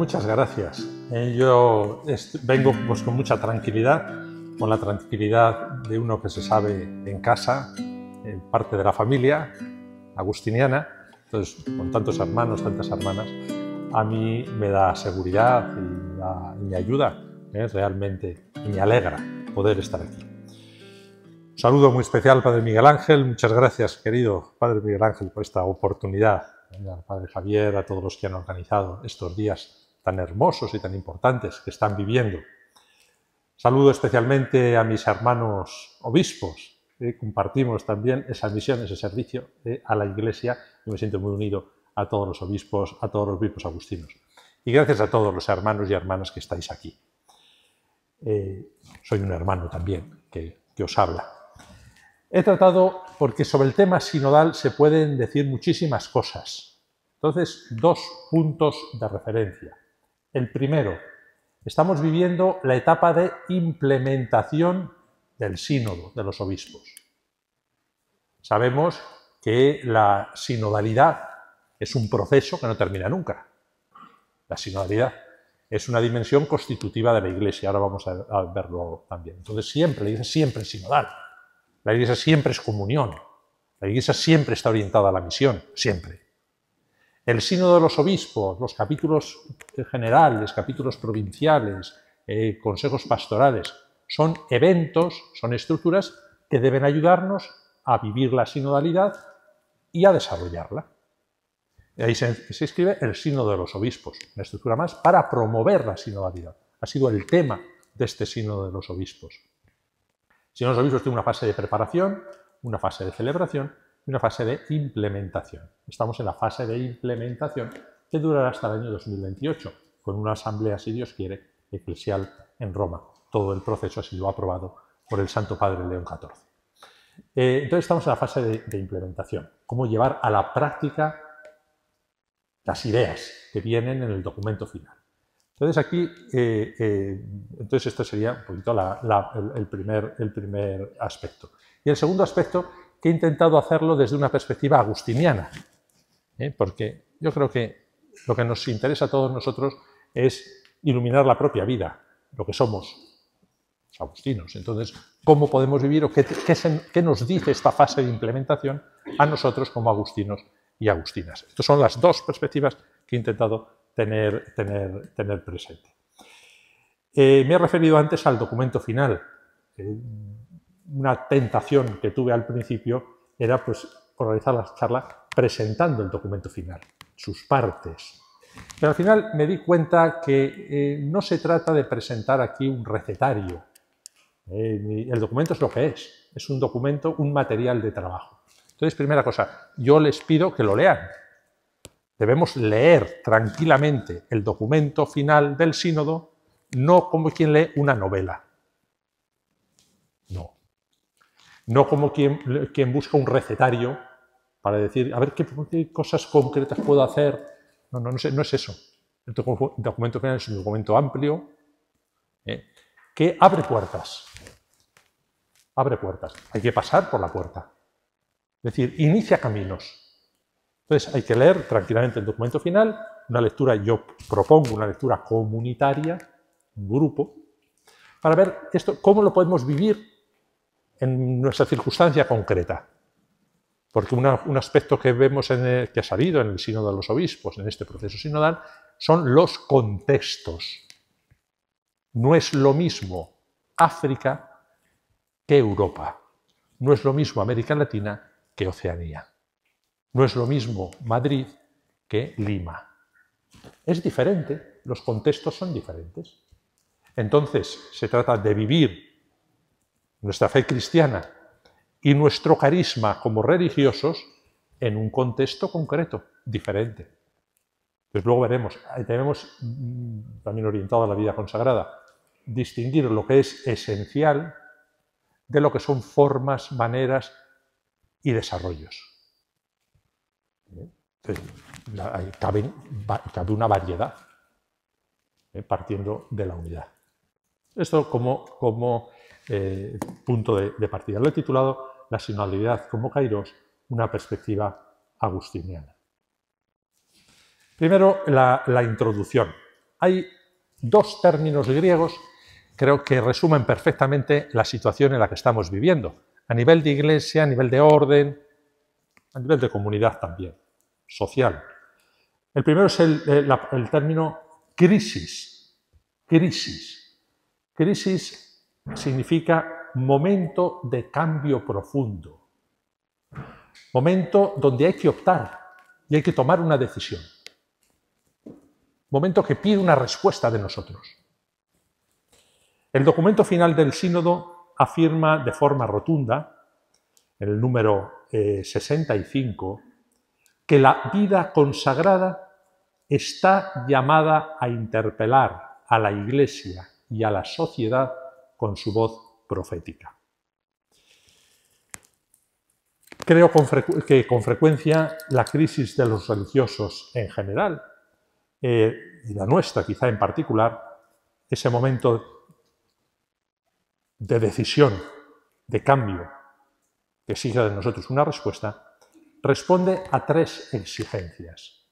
muchas gracias. Yo vengo pues, con mucha tranquilidad, con la tranquilidad de uno que se sabe en casa, en parte de la familia agustiniana. Entonces, con tantos hermanos, tantas hermanas, a mí me da seguridad y me ayuda realmente, y me alegra poder estar aquí. Un saludo muy especial al Padre Miguel Ángel. Muchas gracias, querido Padre Miguel Ángel, por esta oportunidad. Al Padre Javier, a todos los que han organizado estos días tan hermosos y tan importantes que están viviendo. Saludo especialmente a mis hermanos obispos, compartimos también esa misión, ese servicio a la Iglesia, y me siento muy unido a todos los obispos agustinos. Y gracias a todos los hermanos y hermanas que estáis aquí. Soy un hermano también que os habla. He tratado, porque sobre el tema sinodal se pueden decir muchísimas cosas. Entonces, dos puntos de referencia. El primero, estamos viviendo la etapa de implementación del sínodo de los obispos. Sabemos que la sinodalidad es un proceso que no termina nunca. La sinodalidad es una dimensión constitutiva de la Iglesia, ahora vamos a verlo también. Entonces, siempre, la Iglesia siempre es sinodal. La Iglesia siempre es comunión. La Iglesia siempre está orientada a la misión, siempre. El sínodo de los obispos, los capítulos generales, capítulos provinciales, consejos pastorales, son eventos, son estructuras que deben ayudarnos a vivir la sinodalidad y a desarrollarla. Ahí se escribe el sínodo de los obispos, una estructura más para promover la sinodalidad. Ha sido el tema de este sínodo de los obispos. El sínodo de los obispos tiene una fase de preparación, una fase de celebración y una fase de implementación. Estamos en la fase de implementación que durará hasta el año 2028, con una asamblea, si Dios quiere, eclesial en Roma. Todo el proceso ha sido aprobado por el Santo Padre León XIV. Entonces estamos en la fase de implementación. Cómo llevar a la práctica las ideas que vienen en el documento final. Entonces aquí, entonces esto sería un poquito el primer aspecto. Y el segundo aspecto, que he intentado hacerlo desde una perspectiva agustiniana, porque yo creo que lo que nos interesa a todos nosotros es iluminar la propia vida, lo que somos los agustinos. Entonces, ¿cómo podemos vivir o qué nos dice esta fase de implementación a nosotros como agustinos y agustinas? Estas son las dos perspectivas que he intentado tener presente. Me he referido antes al documento final. Una tentación que tuve al principio era pues, organizar la charla presentando el documento final, sus partes. Pero al final me di cuenta que no se trata de presentar aquí un recetario. El documento es lo que es un documento, un material de trabajo. Entonces, primera cosa, yo les pido que lo lean. Debemos leer tranquilamente el documento final del sínodo, no como quien lee una novela. No como quien busca un recetario para decir, a ver qué cosas concretas puedo hacer. No es eso. El documento final es un documento amplio que abre puertas. Abre puertas. Hay que pasar por la puerta. Es decir, inicia caminos. Entonces hay que leer tranquilamente el documento final, una lectura, yo propongo una lectura comunitaria, un grupo, para ver esto, cómo lo podemos vivir en nuestra circunstancia concreta. Porque un aspecto que vemos que ha salido en el sínodo de los obispos, en este proceso sinodal, son los contextos. No es lo mismo África que Europa. No es lo mismo América Latina que Oceanía. No es lo mismo Madrid que Lima. Es diferente, los contextos son diferentes. Entonces, se trata de vivir nuestra fe cristiana y nuestro carisma como religiosos en un contexto concreto, diferente. Pues luego veremos, tenemos también orientado a la vida consagrada, distinguir lo que es esencial de lo que son formas, maneras y desarrollos. Cabe una variedad, partiendo de la unidad. Esto como punto de partida. Lo he titulado La sinodalidad como kairos, una perspectiva agustiniana. Primero, la introducción. hay dos términos griegos, creo que resumen perfectamente la situación en la que estamos viviendo, a nivel de iglesia, a nivel de orden, a nivel de comunidad también, social. El primero es el término crisis. Crisis. Crisis significa momento de cambio profundo. Momento donde hay que optar y hay que tomar una decisión. Momento que pide una respuesta de nosotros. El documento final del sínodo afirma de forma rotunda, en el número 65, que la vida consagrada está llamada a interpelar a la Iglesia y a la sociedad con su voz profética. Creo que con frecuencia la crisis de los religiosos en general, y la nuestra quizá en particular, ese momento de decisión, de cambio, que exige de nosotros una respuesta, responde a tres exigencias.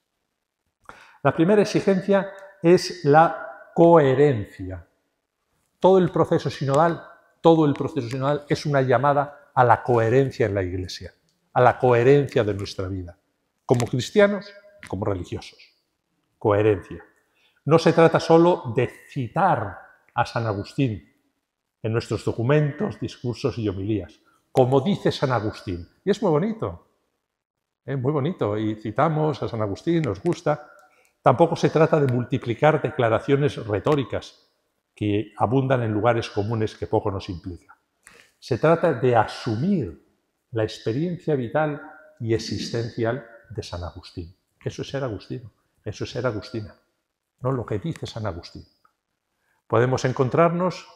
La primera exigencia es la coherencia. Todo el proceso sinodal es una llamada a la coherencia en la Iglesia, a la coherencia de nuestra vida, como cristianos, como religiosos. Coherencia. No se trata solo de citar a San Agustín en nuestros documentos, discursos y homilías, como dice San Agustín. Y es muy bonito, y citamos a San Agustín, nos gusta. Tampoco se trata de multiplicar declaraciones retóricas que abundan en lugares comunes que poco nos implica. Se trata de asumir la experiencia vital y existencial de San Agustín. Eso es ser agustino, eso es ser agustina, no lo que dice San Agustín. Podemos encontrarnos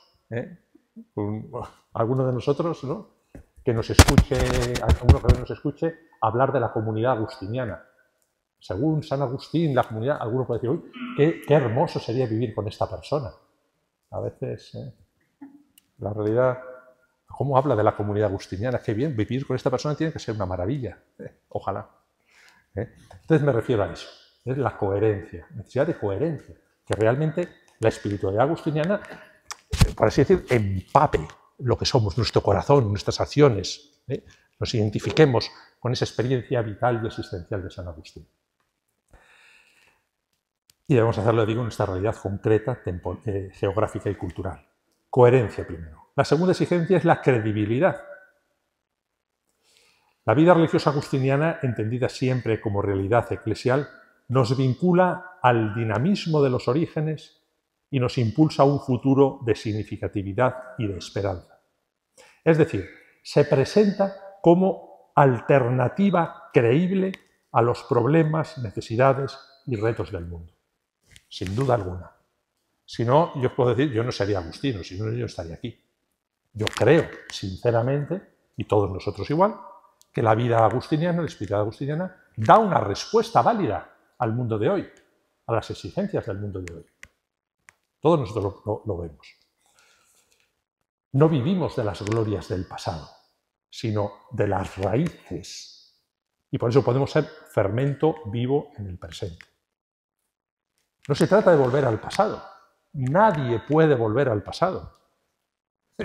con alguno de nosotros, ¿no?, que nos escuche, alguno que nos escuche hablar de la comunidad agustiniana. Según San Agustín, la comunidad, alguno puede decir, uy, qué hermoso sería vivir con esta persona. A veces, la realidad, ¿cómo habla de la comunidad agustiniana? Qué bien, vivir con esta persona tiene que ser una maravilla. Ojalá. Entonces me refiero a eso, es la coherencia, necesidad de coherencia, que realmente la espiritualidad agustiniana, por así decir, empape lo que somos, nuestro corazón, nuestras acciones, nos identifiquemos con esa experiencia vital y existencial de San Agustín. Y debemos hacerlo, digo, en esta realidad concreta, geográfica y cultural. Coherencia primero. La segunda exigencia es la credibilidad. La vida religiosa agustiniana, entendida siempre como realidad eclesial, nos vincula al dinamismo de los orígenes y nos impulsa a un futuro de significatividad y de esperanza. Es decir, se presenta como alternativa creíble a los problemas, necesidades y retos del mundo. Sin duda alguna. Si no, yo puedo decir, yo no sería agustino, si no, yo estaría aquí. Yo creo, sinceramente, y todos nosotros igual, que la vida agustiniana, la espiritualidad agustiniana, da una respuesta válida al mundo de hoy, a las exigencias del mundo de hoy. Todos nosotros lo vemos. No vivimos de las glorias del pasado, sino de las raíces. Y por eso podemos ser fermento vivo en el presente. No se trata de volver al pasado. Nadie puede volver al pasado.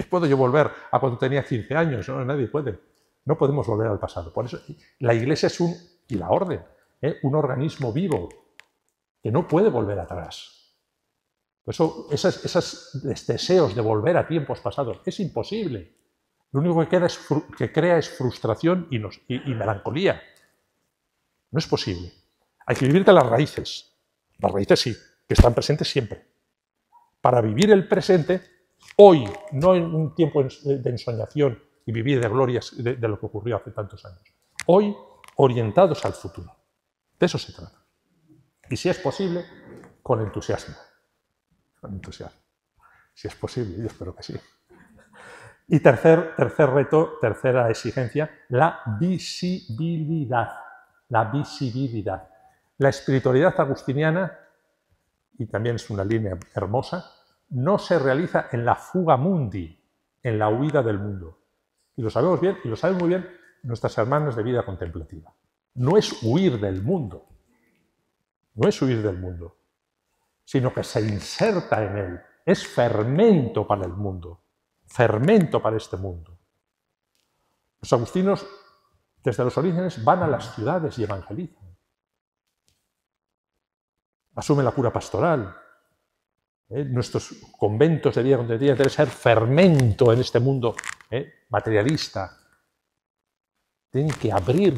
¿Puedo yo volver a cuando tenía 15 años? No, nadie puede. No podemos volver al pasado. Por eso la Iglesia es y la Orden, un organismo vivo que no puede volver atrás. Por eso esos deseos de volver a tiempos pasados es imposible. Lo único que crea es frustración y melancolía. No es posible. Hay que vivir de las raíces. Las raíces sí, que están presentes siempre. Para vivir el presente, hoy, no en un tiempo de ensoñación y vivir de glorias de lo que ocurrió hace tantos años. Hoy, orientados al futuro. De eso se trata. Y si es posible, con entusiasmo. Con entusiasmo. Si es posible, yo espero que sí. Y tercer reto, tercera exigencia, la visibilidad. La visibilidad. La espiritualidad agustiniana, y también es una línea hermosa, no se realiza en la fuga mundi, en la huida del mundo. Y lo sabemos bien, y lo saben muy bien nuestras hermanas de vida contemplativa. No es huir del mundo. No es huir del mundo. sino que se inserta en él. Es fermento para el mundo, fermento para este mundo. Los agustinos, desde los orígenes, van a las ciudades y evangelizan. Asumen la cura pastoral. Nuestros conventos deberían ser fermento en este mundo materialista. Tienen que abrir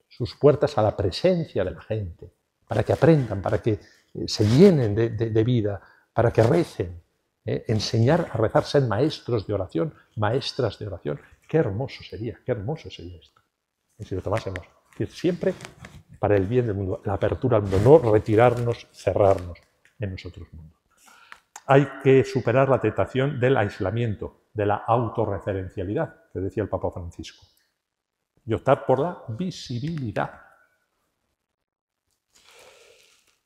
sus puertas a la presencia de la gente, para que aprendan, para que se llenen de vida, para que recen. Enseñar a rezar, ser maestros de oración, maestras de oración. Qué hermoso sería esto. Y si lo tomásemos, es decir, siempre para el bien del mundo, la apertura al mundo, no retirarnos, cerrarnos en nosotros mismos. Hay que superar la tentación del aislamiento, de la autorreferencialidad, que decía el Papa Francisco, y optar por la visibilidad.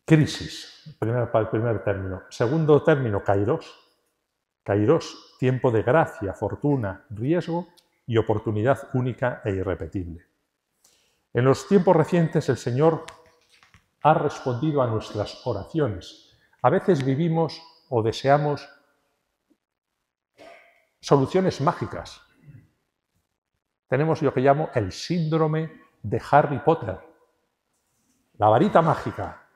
Crisis, para el primer término. Segundo término, kairos. Kairos, tiempo de gracia, fortuna, riesgo y oportunidad única e irrepetible. En los tiempos recientes el Señor ha respondido a nuestras oraciones. A veces vivimos o deseamos soluciones mágicas. Tenemos lo que llamo el síndrome de Harry Potter. La varita mágica.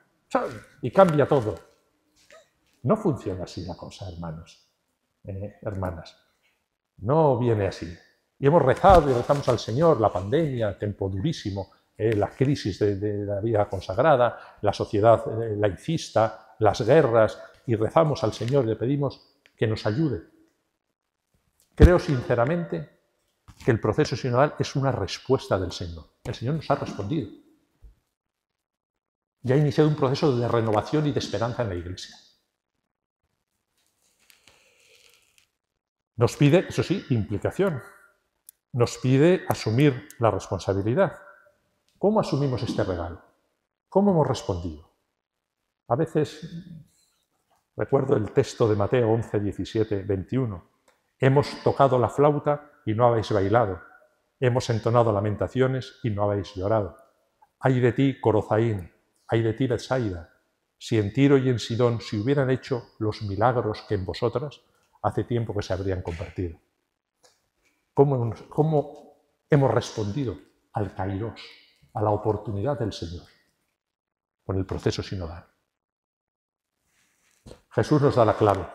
Y cambia todo. No funciona así la cosa, hermanos, hermanas. No viene así. Y hemos rezado y rezamos al Señor, la pandemia, el tiempo durísimo, la crisis de la vida consagrada, la sociedad laicista, las guerras, y rezamos al Señor y le pedimos que nos ayude. Creo sinceramente que el proceso sinodal es una respuesta del Señor. El Señor nos ha respondido. Y ha iniciado un proceso de renovación y de esperanza en la Iglesia. Nos pide, eso sí, implicación. Nos pide asumir la responsabilidad. ¿Cómo asumimos este regalo? ¿Cómo hemos respondido? A veces, recuerdo el texto de Mateo 11, 17, 21. Hemos tocado la flauta y no habéis bailado. Hemos entonado lamentaciones y no habéis llorado. Ay de ti, Corozaín, ay de ti, Betsaida. Si en Tiro y en Sidón se hubieran hecho los milagros que en vosotras, hace tiempo que se habrían convertido. ¿Cómo hemos respondido al kairos, a la oportunidad del Señor, con el proceso sinodal? Jesús nos da la clave.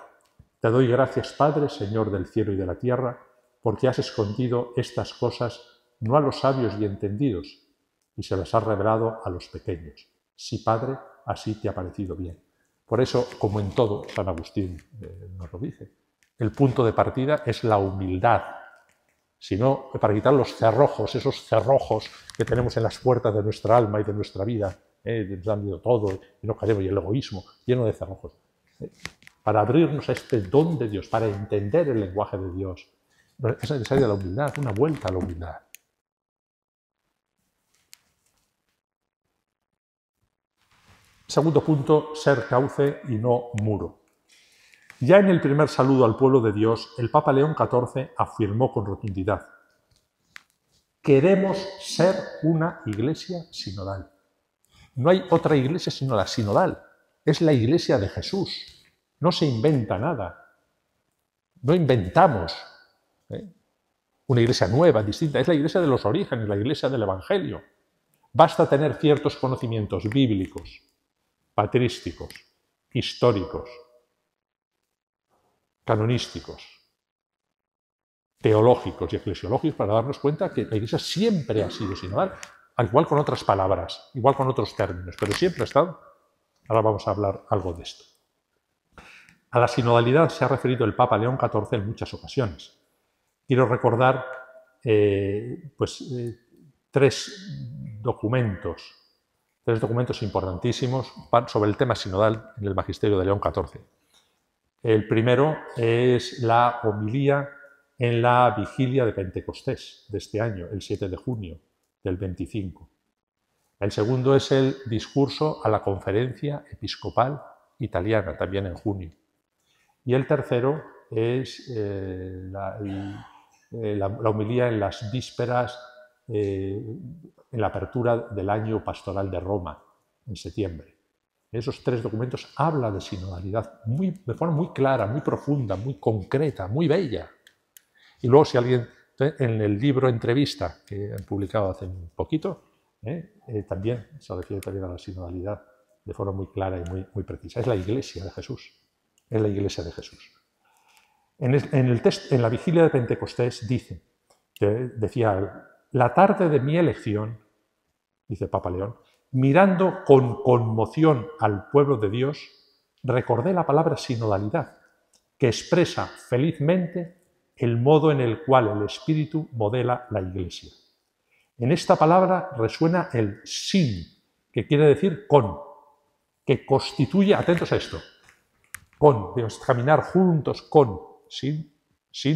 Te doy gracias, Padre, Señor del cielo y de la tierra, porque has escondido estas cosas no a los sabios y entendidos, y se las has revelado a los pequeños. Sí, Padre, así te ha parecido bien. Por eso, como en todo, San Agustín nos lo dice, el punto de partida es la humildad. Si no, para quitar los cerrojos, esos cerrojos que tenemos en las puertas de nuestra alma y de nuestra vida, nos dan miedo todo, y no caemos, y el egoísmo, lleno de cerrojos. Para abrirnos a este don de Dios, para entender el lenguaje de Dios, es necesaria la humildad, una vuelta a la humildad. Segundo punto, ser cauce y no muro. Ya en el primer saludo al pueblo de Dios, el Papa León XIV afirmó con rotundidad: queremos ser una iglesia sinodal. No hay otra iglesia sino la sinodal. Es la iglesia de Jesús. No se inventa nada. No inventamos una iglesia nueva, distinta. Es la iglesia de los orígenes, la iglesia del Evangelio. Basta tener ciertos conocimientos bíblicos, patrísticos, históricos, canonísticos, teológicos y eclesiológicos para darnos cuenta que la Iglesia siempre ha sido sinodal, igual con otras palabras, igual con otros términos, pero siempre ha estado. Ahora vamos a hablar algo de esto. A la sinodalidad se ha referido el Papa León XIV en muchas ocasiones. Quiero recordar tres documentos importantísimos sobre el tema sinodal en el Magisterio de León XIV. El primero es la homilía en la vigilia de Pentecostés de este año, el 7 de junio del 25. El segundo es el discurso a la Conferencia Episcopal Italiana, también en junio. Y el tercero es la homilía en las vísperas, en la apertura del año pastoral de Roma, en septiembre. esos 3 documentos, habla de sinodalidad de forma muy clara, muy profunda, muy concreta, muy bella. Y luego, si alguien, en el libro Entrevista, que han publicado hace un poquito, también se refiere también a la sinodalidad de forma muy clara y muy precisa. Es la Iglesia de Jesús. Es la Iglesia de Jesús. En la vigilia de Pentecostés decía, la tarde de mi elección, dice Papa León, mirando con conmoción al pueblo de Dios, recordé la palabra sinodalidad, que expresa felizmente el modo en el cual el Espíritu modela la Iglesia. En esta palabra resuena el sin, que quiere decir con, que constituye, atentos a esto, con, debemos caminar juntos con, sin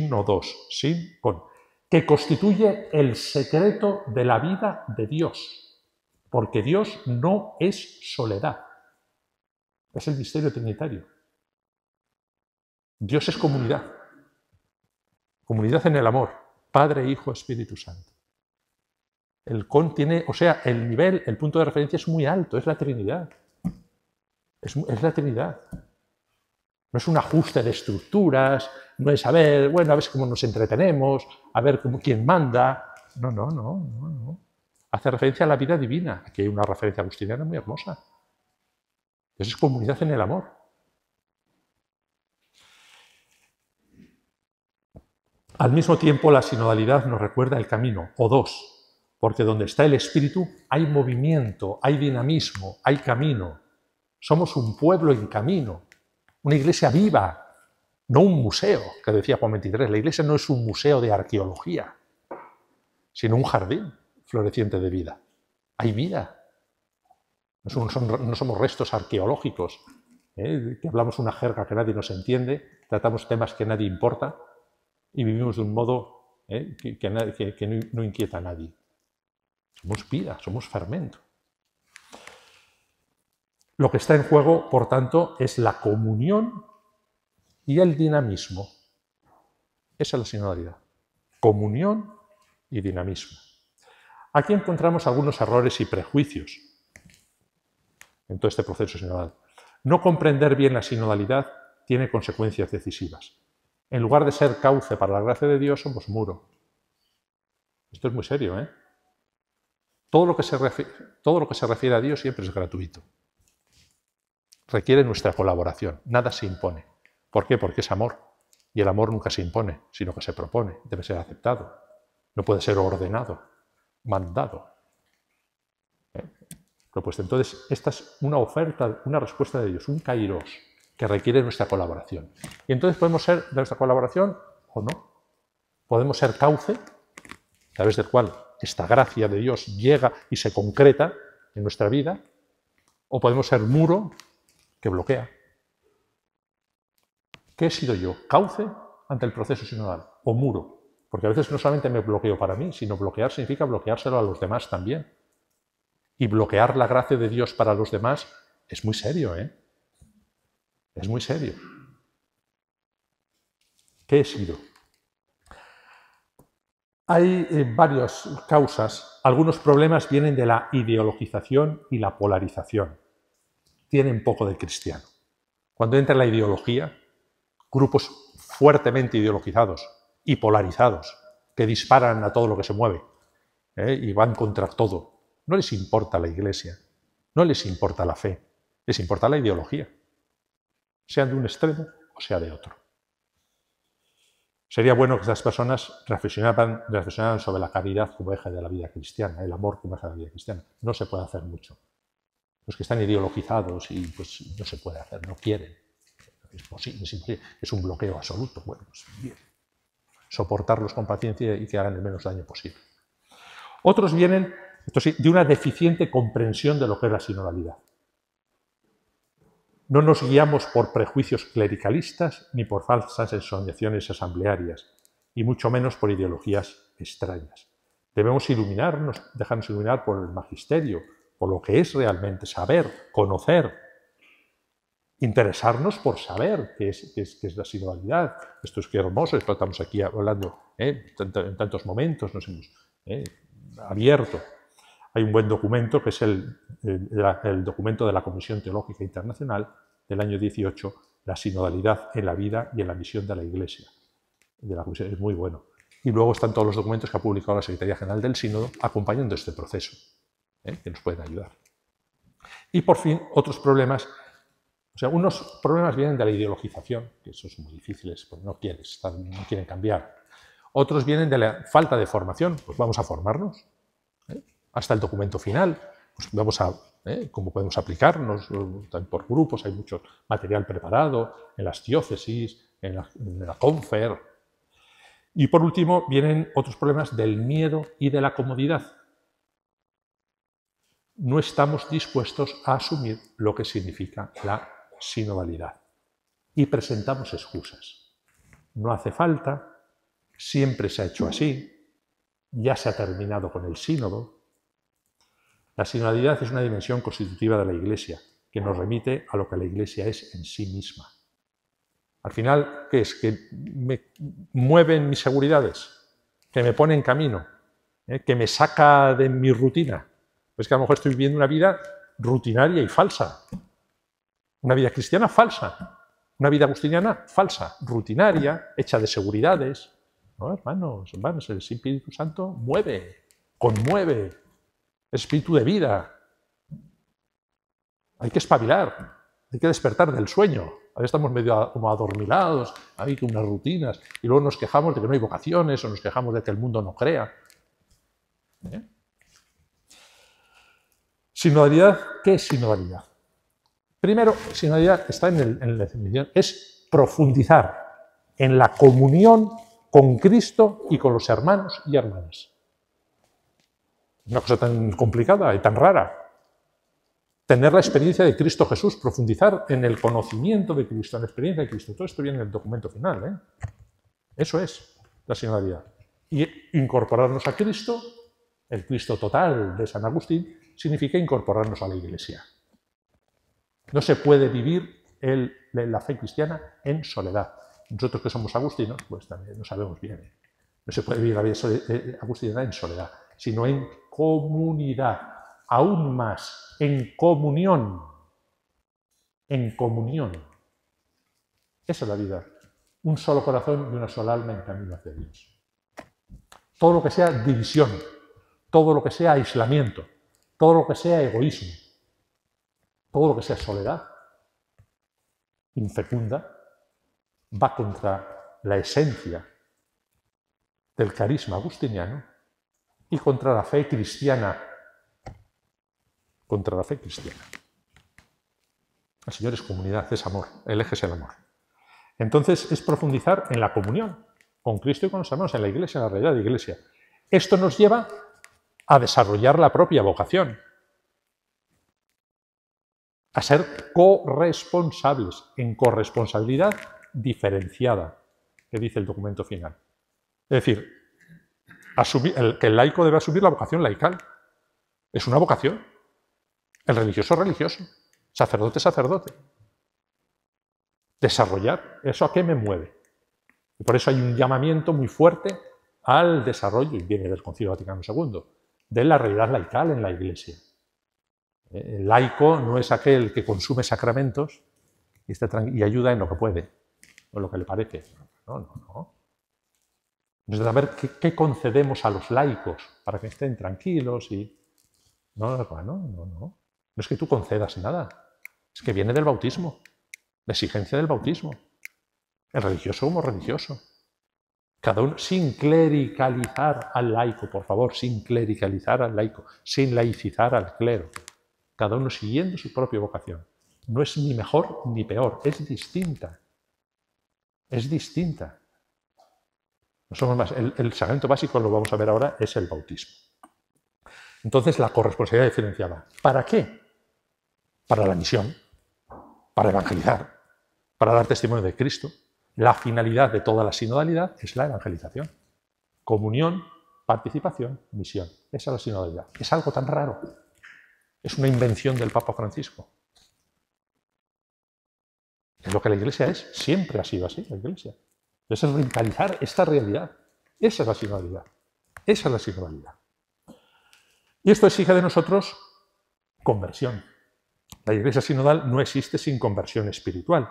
no dos, sin, con, que constituye el secreto de la vida de Dios, porque Dios no es soledad, es el misterio trinitario. Dios es comunidad, comunidad en el amor, Padre, Hijo, Espíritu Santo. El con tiene, o sea, el nivel, el punto de referencia es muy alto, es la Trinidad. Es la Trinidad. No es un ajuste de estructuras, no es a ver cómo nos entretenemos, a ver quién manda. No. Hace referencia a la vida divina. Aquí hay una referencia agustiniana muy hermosa. Eso es comunidad en el amor. Al mismo tiempo, la sinodalidad nos recuerda el camino, o dos, porque donde está el Espíritu hay movimiento, hay dinamismo, hay camino. Somos un pueblo en camino, una iglesia viva, no un museo, que decía Juan 23. La iglesia no es un museo de arqueología, sino un jardín floreciente de vida. Hay vida. No somos restos arqueológicos, que hablamos una jerga que nadie nos entiende, tratamos temas que nadie importa y vivimos de un modo que no inquieta a nadie. Somos vida, somos fermento. Lo que está en juego, por tanto, es la comunión y el dinamismo. Esa es la sinodalidad. Comunión y dinamismo. Aquí encontramos algunos errores y prejuicios en todo este proceso sinodal. No comprender bien la sinodalidad tiene consecuencias decisivas. En lugar de ser cauce para la gracia de Dios, somos muro. Esto es muy serio, ¿eh? Todo lo que se refiere a Dios siempre es gratuito. Requiere nuestra colaboración, nada se impone. ¿Por qué? Porque es amor. Y el amor nunca se impone, sino que se propone, debe ser aceptado. No puede ser ordenado, mandado. Propuesto. Entonces, esta es una oferta, una respuesta de Dios, un kairos, que requiere nuestra colaboración. Y entonces podemos ser de nuestra colaboración o no. Podemos ser cauce, a través del cual esta gracia de Dios llega y se concreta en nuestra vida, o podemos ser muro que bloquea. ¿Qué he sido yo? ¿Cauce ante el proceso sinodal o muro? Porque a veces no solamente me bloqueo para mí, sino bloquear significa bloqueárselo a los demás también. Y bloquear la gracia de Dios para los demás es muy serio, ¿eh? Es muy serio. ¿Qué he sido? Hay varias causas. Algunos problemas vienen de la ideologización y la polarización. Tienen poco de cristiano. Cuando entra la ideología, grupos fuertemente ideologizados y polarizados que disparan a todo lo que se mueve y van contra todo. No les importa la Iglesia, no les importa la fe, les importa la ideología, sean de un extremo o sea de otro. Sería bueno que estas personas reflexionaran sobre la caridad como eje de la vida cristiana, el amor como eje de la vida cristiana. No se puede hacer mucho. Los que están ideologizados y pues no se puede hacer, no quieren. Es imposible, es un bloqueo absoluto. Bueno, pues bien. Soportarlos con paciencia y que hagan el menos daño posible. Otros vienen, esto sí, de una deficiente comprensión de lo que es la sinodalidad. No nos guiamos por prejuicios clericalistas ni por falsas ensoñaciones asamblearias, y mucho menos por ideologías extrañas. Debemos dejarnos iluminar por el magisterio, por lo que es realmente saber, conocer, interesarnos por saber qué es la sinodalidad. Esto es que hermoso, esto estamos aquí hablando en tantos momentos, nos hemos abierto Hay un buen documento que es el documento de la Comisión Teológica Internacional del año 18, la sinodalidad en la vida y en la misión de la Iglesia. Es muy bueno. Y luego están todos los documentos que ha publicado la Secretaría General del Sínodo acompañando este proceso, que nos pueden ayudar. Y por fin, otros problemas. O sea, unos problemas vienen de la ideologización, que esos son muy difíciles porque no quieren cambiar. Otros vienen de la falta de formación, pues vamos a formarnos. Hasta el documento final, pues vamos a cómo podemos aplicarnos, también por grupos, hay mucho material preparado en las diócesis, en la Confer. Y por último vienen otros problemas del miedo y de la comodidad. No estamos dispuestos a asumir lo que significa la sinodalidad y presentamos excusas. No hace falta, siempre se ha hecho así, ya se ha terminado con el sínodo. La sinodalidad es una dimensión constitutiva de la Iglesia que nos remite a lo que la Iglesia es en sí misma. Al final, ¿qué es? ¿Que me mueven mis seguridades? ¿Que me pone en camino? ¿Que me saca de mi rutina? Pues que a lo mejor estoy viviendo una vida rutinaria y falsa. Una vida cristiana falsa. Una vida agustiniana falsa, rutinaria, hecha de seguridades. No, hermanos, el Espíritu Santo mueve, conmueve. Espíritu de vida. Hay que espabilar, hay que despertar del sueño. Ahora estamos medio como adormilados, hay que unas rutinas, y luego nos quejamos de que no hay vocaciones, o nos quejamos de que el mundo no crea. Sinodalidad, ¿qué es sinodalidad? Primero, sinodalidad está en la definición, es profundizar en la comunión con Cristo y con los hermanos y hermanas. Una cosa tan complicada y tan rara. Tener la experiencia de Cristo Jesús, profundizar en el conocimiento de Cristo, en la experiencia de Cristo. Todo esto viene en el documento final. Eso es la sinodalidad. Y incorporarnos a Cristo, el Cristo total de San Agustín, significa incorporarnos a la Iglesia. No se puede vivir la fe cristiana en soledad. Nosotros que somos agustinos, pues también lo sabemos bien. No se puede vivir la vida agustina en soledad, sino en comunidad, aún más, en comunión. En comunión. Esa es la vida. Un solo corazón y una sola alma en camino hacia Dios. Todo lo que sea división, todo lo que sea aislamiento, todo lo que sea egoísmo, todo lo que sea soledad infecunda, va contra la esencia del carisma agustiniano y contra la fe cristiana. Contra la fe cristiana. El Señor es comunidad, es amor, el eje es el amor. Entonces es profundizar en la comunión con Cristo y con los hermanos, en la Iglesia, en la realidad de la Iglesia. Esto nos lleva a desarrollar la propia vocación, a ser corresponsables, en corresponsabilidad diferenciada, que dice el documento final. Es decir, que el laico debe asumir la vocación laical. Es una vocación. El religioso, religioso. Sacerdote, sacerdote. Desarrollar. ¿Eso a qué me mueve? Y por eso hay un llamamiento muy fuerte al desarrollo, y viene del Concilio Vaticano II, de la realidad laical en la Iglesia. El laico no es aquel que consume sacramentos y ayuda en lo que puede, o en lo que le parece. No. Entonces, a ver qué concedemos a los laicos para que estén tranquilos y... No. No es que tú concedas nada, es que viene del bautismo, la exigencia del bautismo. El religioso como religioso. Cada uno, sin clericalizar al laico, por favor, sin clericalizar al laico, sin laicizar al clero. Cada uno siguiendo su propia vocación. No es ni mejor ni peor, es distinta. Es distinta. No somos más. El sacramento básico, lo vamos a ver ahora, es el bautismo. Entonces, la corresponsabilidad diferenciada. ¿Para qué? Para la misión, para evangelizar, para dar testimonio de Cristo. La finalidad de toda la sinodalidad es la evangelización. Comunión, participación, misión. Esa es la sinodalidad. Es algo tan raro. Es una invención del Papa Francisco. Es lo que la Iglesia es. Siempre ha sido así, la Iglesia. Es revitalizar esta realidad. Esa es la sinodalidad. Esa es la sinodalidad. Y esto exige de nosotros conversión. La Iglesia sinodal no existe sin conversión espiritual.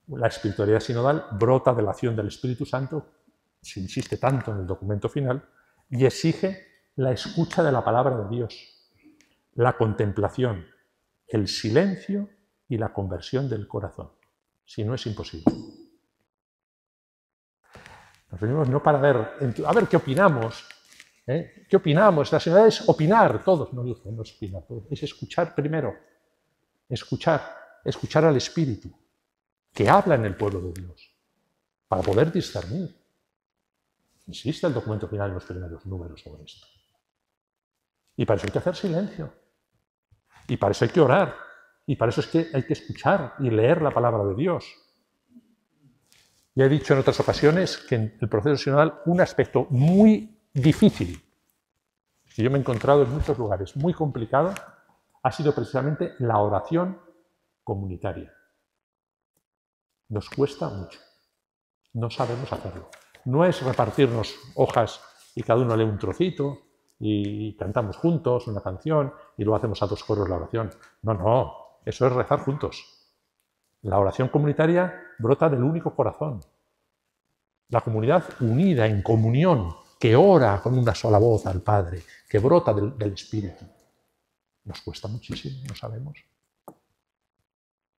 La espiritualidad sinodal brota de la acción del Espíritu Santo, se insiste tanto en el documento final, y exige la escucha de la palabra de Dios, la contemplación, el silencio y la conversión del corazón. Si no, es imposible. Nos venimos no para ver, a ver qué opinamos. ¿Qué opinamos? La sinodalidad es opinar, todos. No es opinar, todos. Es escuchar primero. Escuchar al Espíritu, que habla en el pueblo de Dios, para poder discernir. Insiste el documento final en los primeros números sobre esto. Y para eso hay que hacer silencio. Y para eso hay que orar. Y para eso es que hay que escuchar y leer la palabra de Dios. Ya he dicho en otras ocasiones que en el proceso sinodal un aspecto muy difícil, que yo me he encontrado en muchos lugares, muy complicado, ha sido precisamente la oración comunitaria. Nos cuesta mucho. No sabemos hacerlo. No es repartirnos hojas y cada uno lee un trocito y cantamos juntos una canción y luego hacemos a dos coros la oración. No, eso es rezar juntos. La oración comunitaria brota del único corazón. La comunidad unida en comunión, que ora con una sola voz al Padre, que brota del Espíritu. Nos cuesta muchísimo, no sabemos.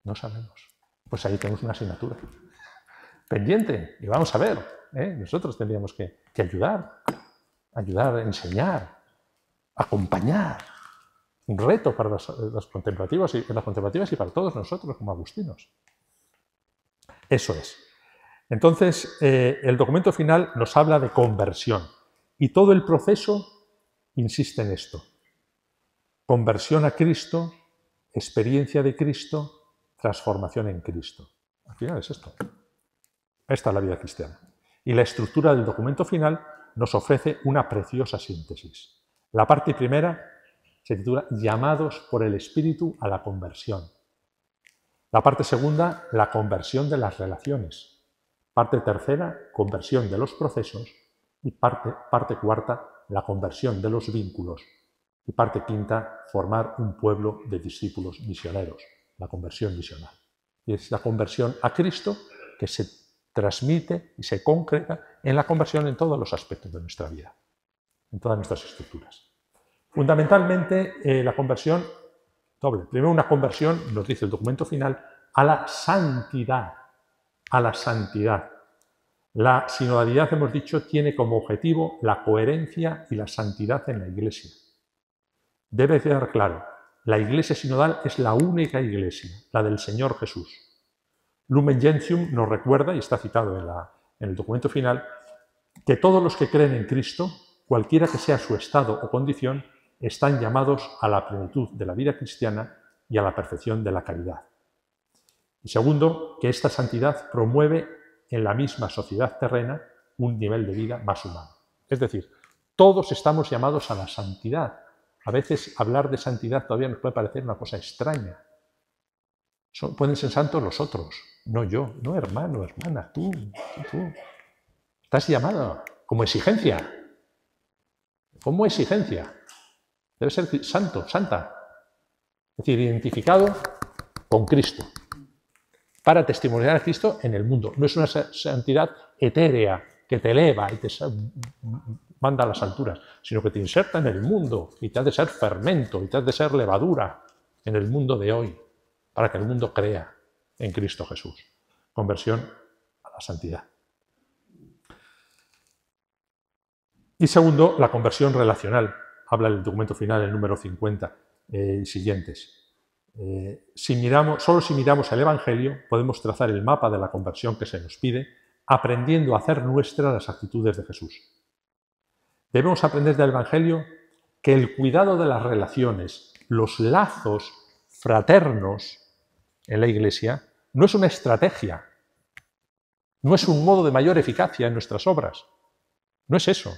No sabemos. Pues ahí tenemos una asignatura pendiente y vamos a ver. Nosotros tendríamos que ayudar, a enseñar, acompañar. Un reto para las contemplativas y para todos nosotros como agustinos. Eso es. Entonces, el documento final nos habla de conversión y todo el proceso insiste en esto. Conversión a Cristo, experiencia de Cristo, transformación en Cristo. Al final es esto. Esta es la vida cristiana. Y la estructura del documento final nos ofrece una preciosa síntesis. La parte primera se titula Llamados por el Espíritu a la conversión. La parte segunda, la conversión de las relaciones. Parte tercera, conversión de los procesos. Y parte cuarta, la conversión de los vínculos. Y parte quinta, formar un pueblo de discípulos misioneros, la conversión misional. Y es la conversión a Cristo que se transmite y se concreta en la conversión en todos los aspectos de nuestra vida, en todas nuestras estructuras. Fundamentalmente, la conversión doble. Primero, una conversión, nos dice el documento final, a la santidad. A la santidad. La sinodalidad, hemos dicho, tiene como objetivo la coherencia y la santidad en la Iglesia. Debe quedar claro, la Iglesia sinodal es la única Iglesia, la del Señor Jesús. Lumen Gentium nos recuerda, y está citado en el documento final, que todos los que creen en Cristo, cualquiera que sea su estado o condición, están llamados a la plenitud de la vida cristiana y a la perfección de la caridad. Y segundo, que esta santidad promueve en la misma sociedad terrena un nivel de vida más humano. Es decir, todos estamos llamados a la santidad. A veces hablar de santidad todavía nos puede parecer una cosa extraña. Pueden ser santos los otros, no yo, no hermano, hermana, tú. Estás llamado como exigencia. Como exigencia. Debe ser santo, santa. Es decir, identificado con Cristo. Para testimoniar a Cristo en el mundo. No es una santidad etérea que te eleva y te manda a las alturas, sino que te inserta en el mundo y te has de ser fermento y te has de ser levadura en el mundo de hoy, para que el mundo crea en Cristo Jesús. Conversión a la santidad. Y segundo, la conversión relacional. Habla el documento final, el número 50 y siguientes. Solo si miramos el Evangelio podemos trazar el mapa de la conversión que se nos pide, aprendiendo a hacer nuestras las actitudes de Jesús. Debemos aprender del Evangelio que el cuidado de las relaciones, los lazos fraternos en la Iglesia, no es una estrategia, no es un modo de mayor eficacia en nuestras obras, no es eso,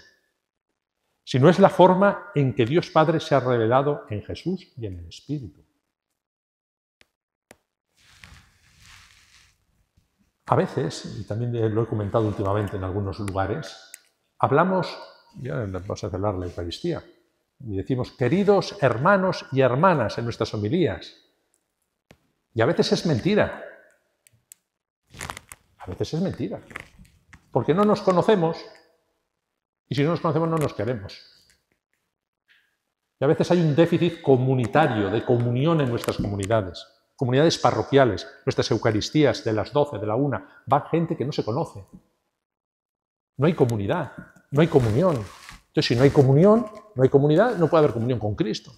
sino es la forma en que Dios Padre se ha revelado en Jesús y en el Espíritu. A veces, y también lo he comentado últimamente en algunos lugares, hablamos, ya vamos a celebrar la Eucaristía, Y decimos, queridos hermanos y hermanas en nuestras homilías. Y a veces es mentira. A veces es mentira. Porque no nos conocemos. Y si no nos conocemos, no nos queremos. Y a veces hay un déficit comunitario, de comunión en nuestras comunidades. Comunidades parroquiales, nuestras eucaristías de las 12, de la 1, va gente que no se conoce. No hay comunidad, no hay comunión. Entonces, si no hay comunión, no hay comunidad, no puede haber comunión con Cristo.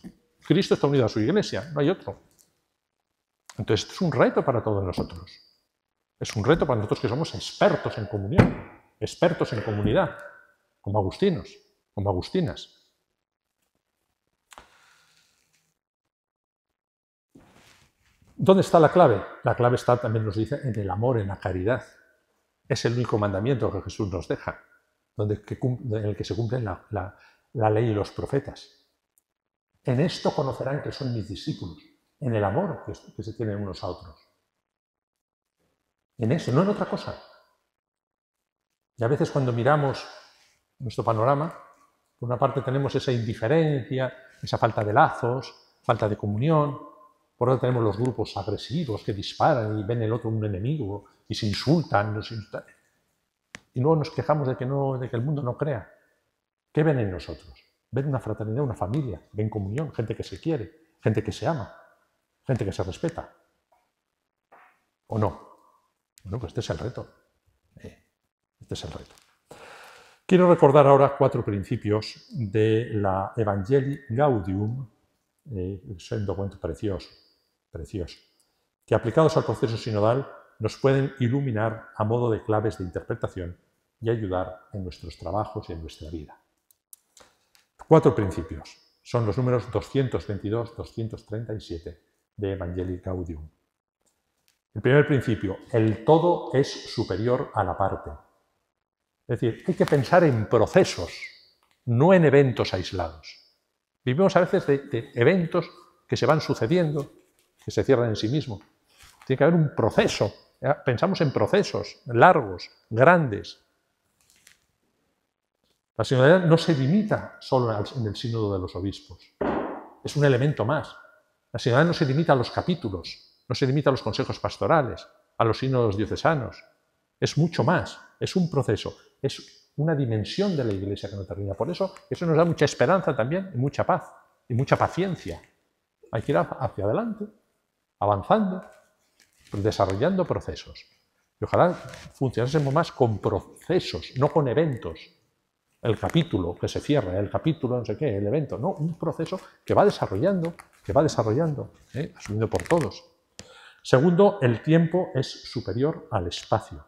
Cristo está unido a su iglesia, no hay otro. Entonces, esto es un reto para todos nosotros. Es un reto para nosotros que somos expertos en comunión, expertos en comunidad, como agustinos, como agustinas. ¿Dónde está la clave? La clave está, también nos dice, en el amor, en la caridad. Es el único mandamiento que Jesús nos deja, en el que se cumplen la ley y los profetas. En esto conocerán que son mis discípulos, en el amor que se tienen unos a otros. En eso, no en otra cosa. Y a veces cuando miramos nuestro panorama, por una parte tenemos esa indiferencia, esa falta de lazos, falta de comunión. Por otra tenemos los grupos agresivos que disparan y ven el otro un enemigo y se insultan. Y luego nos quejamos de que el mundo no crea. ¿Qué ven en nosotros? Ven una fraternidad, una familia, ven comunión, gente que se quiere, gente que se ama, gente que se respeta. ¿O no? Bueno, pues este es el reto. Este es el reto. Quiero recordar ahora 4 principios de la Evangelii Gaudium, es un documento precioso, que aplicados al proceso sinodal nos pueden iluminar a modo de claves de interpretación y ayudar en nuestros trabajos y en nuestra vida. 4 principios. Son los números 222-237 de Evangelii Gaudium. El primer principio, el todo es superior a la parte. Es decir, hay que pensar en procesos, no en eventos aislados. Vivimos a veces de eventos que se van sucediendo, que se cierran en sí mismos. Tiene que haber un proceso. Pensamos en procesos largos, grandes. La sinodalidad no se limita solo en el sínodo de los obispos. Es un elemento más. La sinodalidad no se limita a los capítulos, no se limita a los consejos pastorales, a los sínodos diocesanos. Es mucho más. Es un proceso. Es una dimensión de la Iglesia que no termina. Por eso nos da mucha esperanza también y mucha paz y mucha paciencia. Hay que ir hacia adelante, avanzando, desarrollando procesos. Y ojalá funcionásemos más con procesos, no con eventos. El capítulo que se cierra, el capítulo no sé qué, el evento. No, un proceso que va desarrollando, asumido por todos. Segundo, el tiempo es superior al espacio.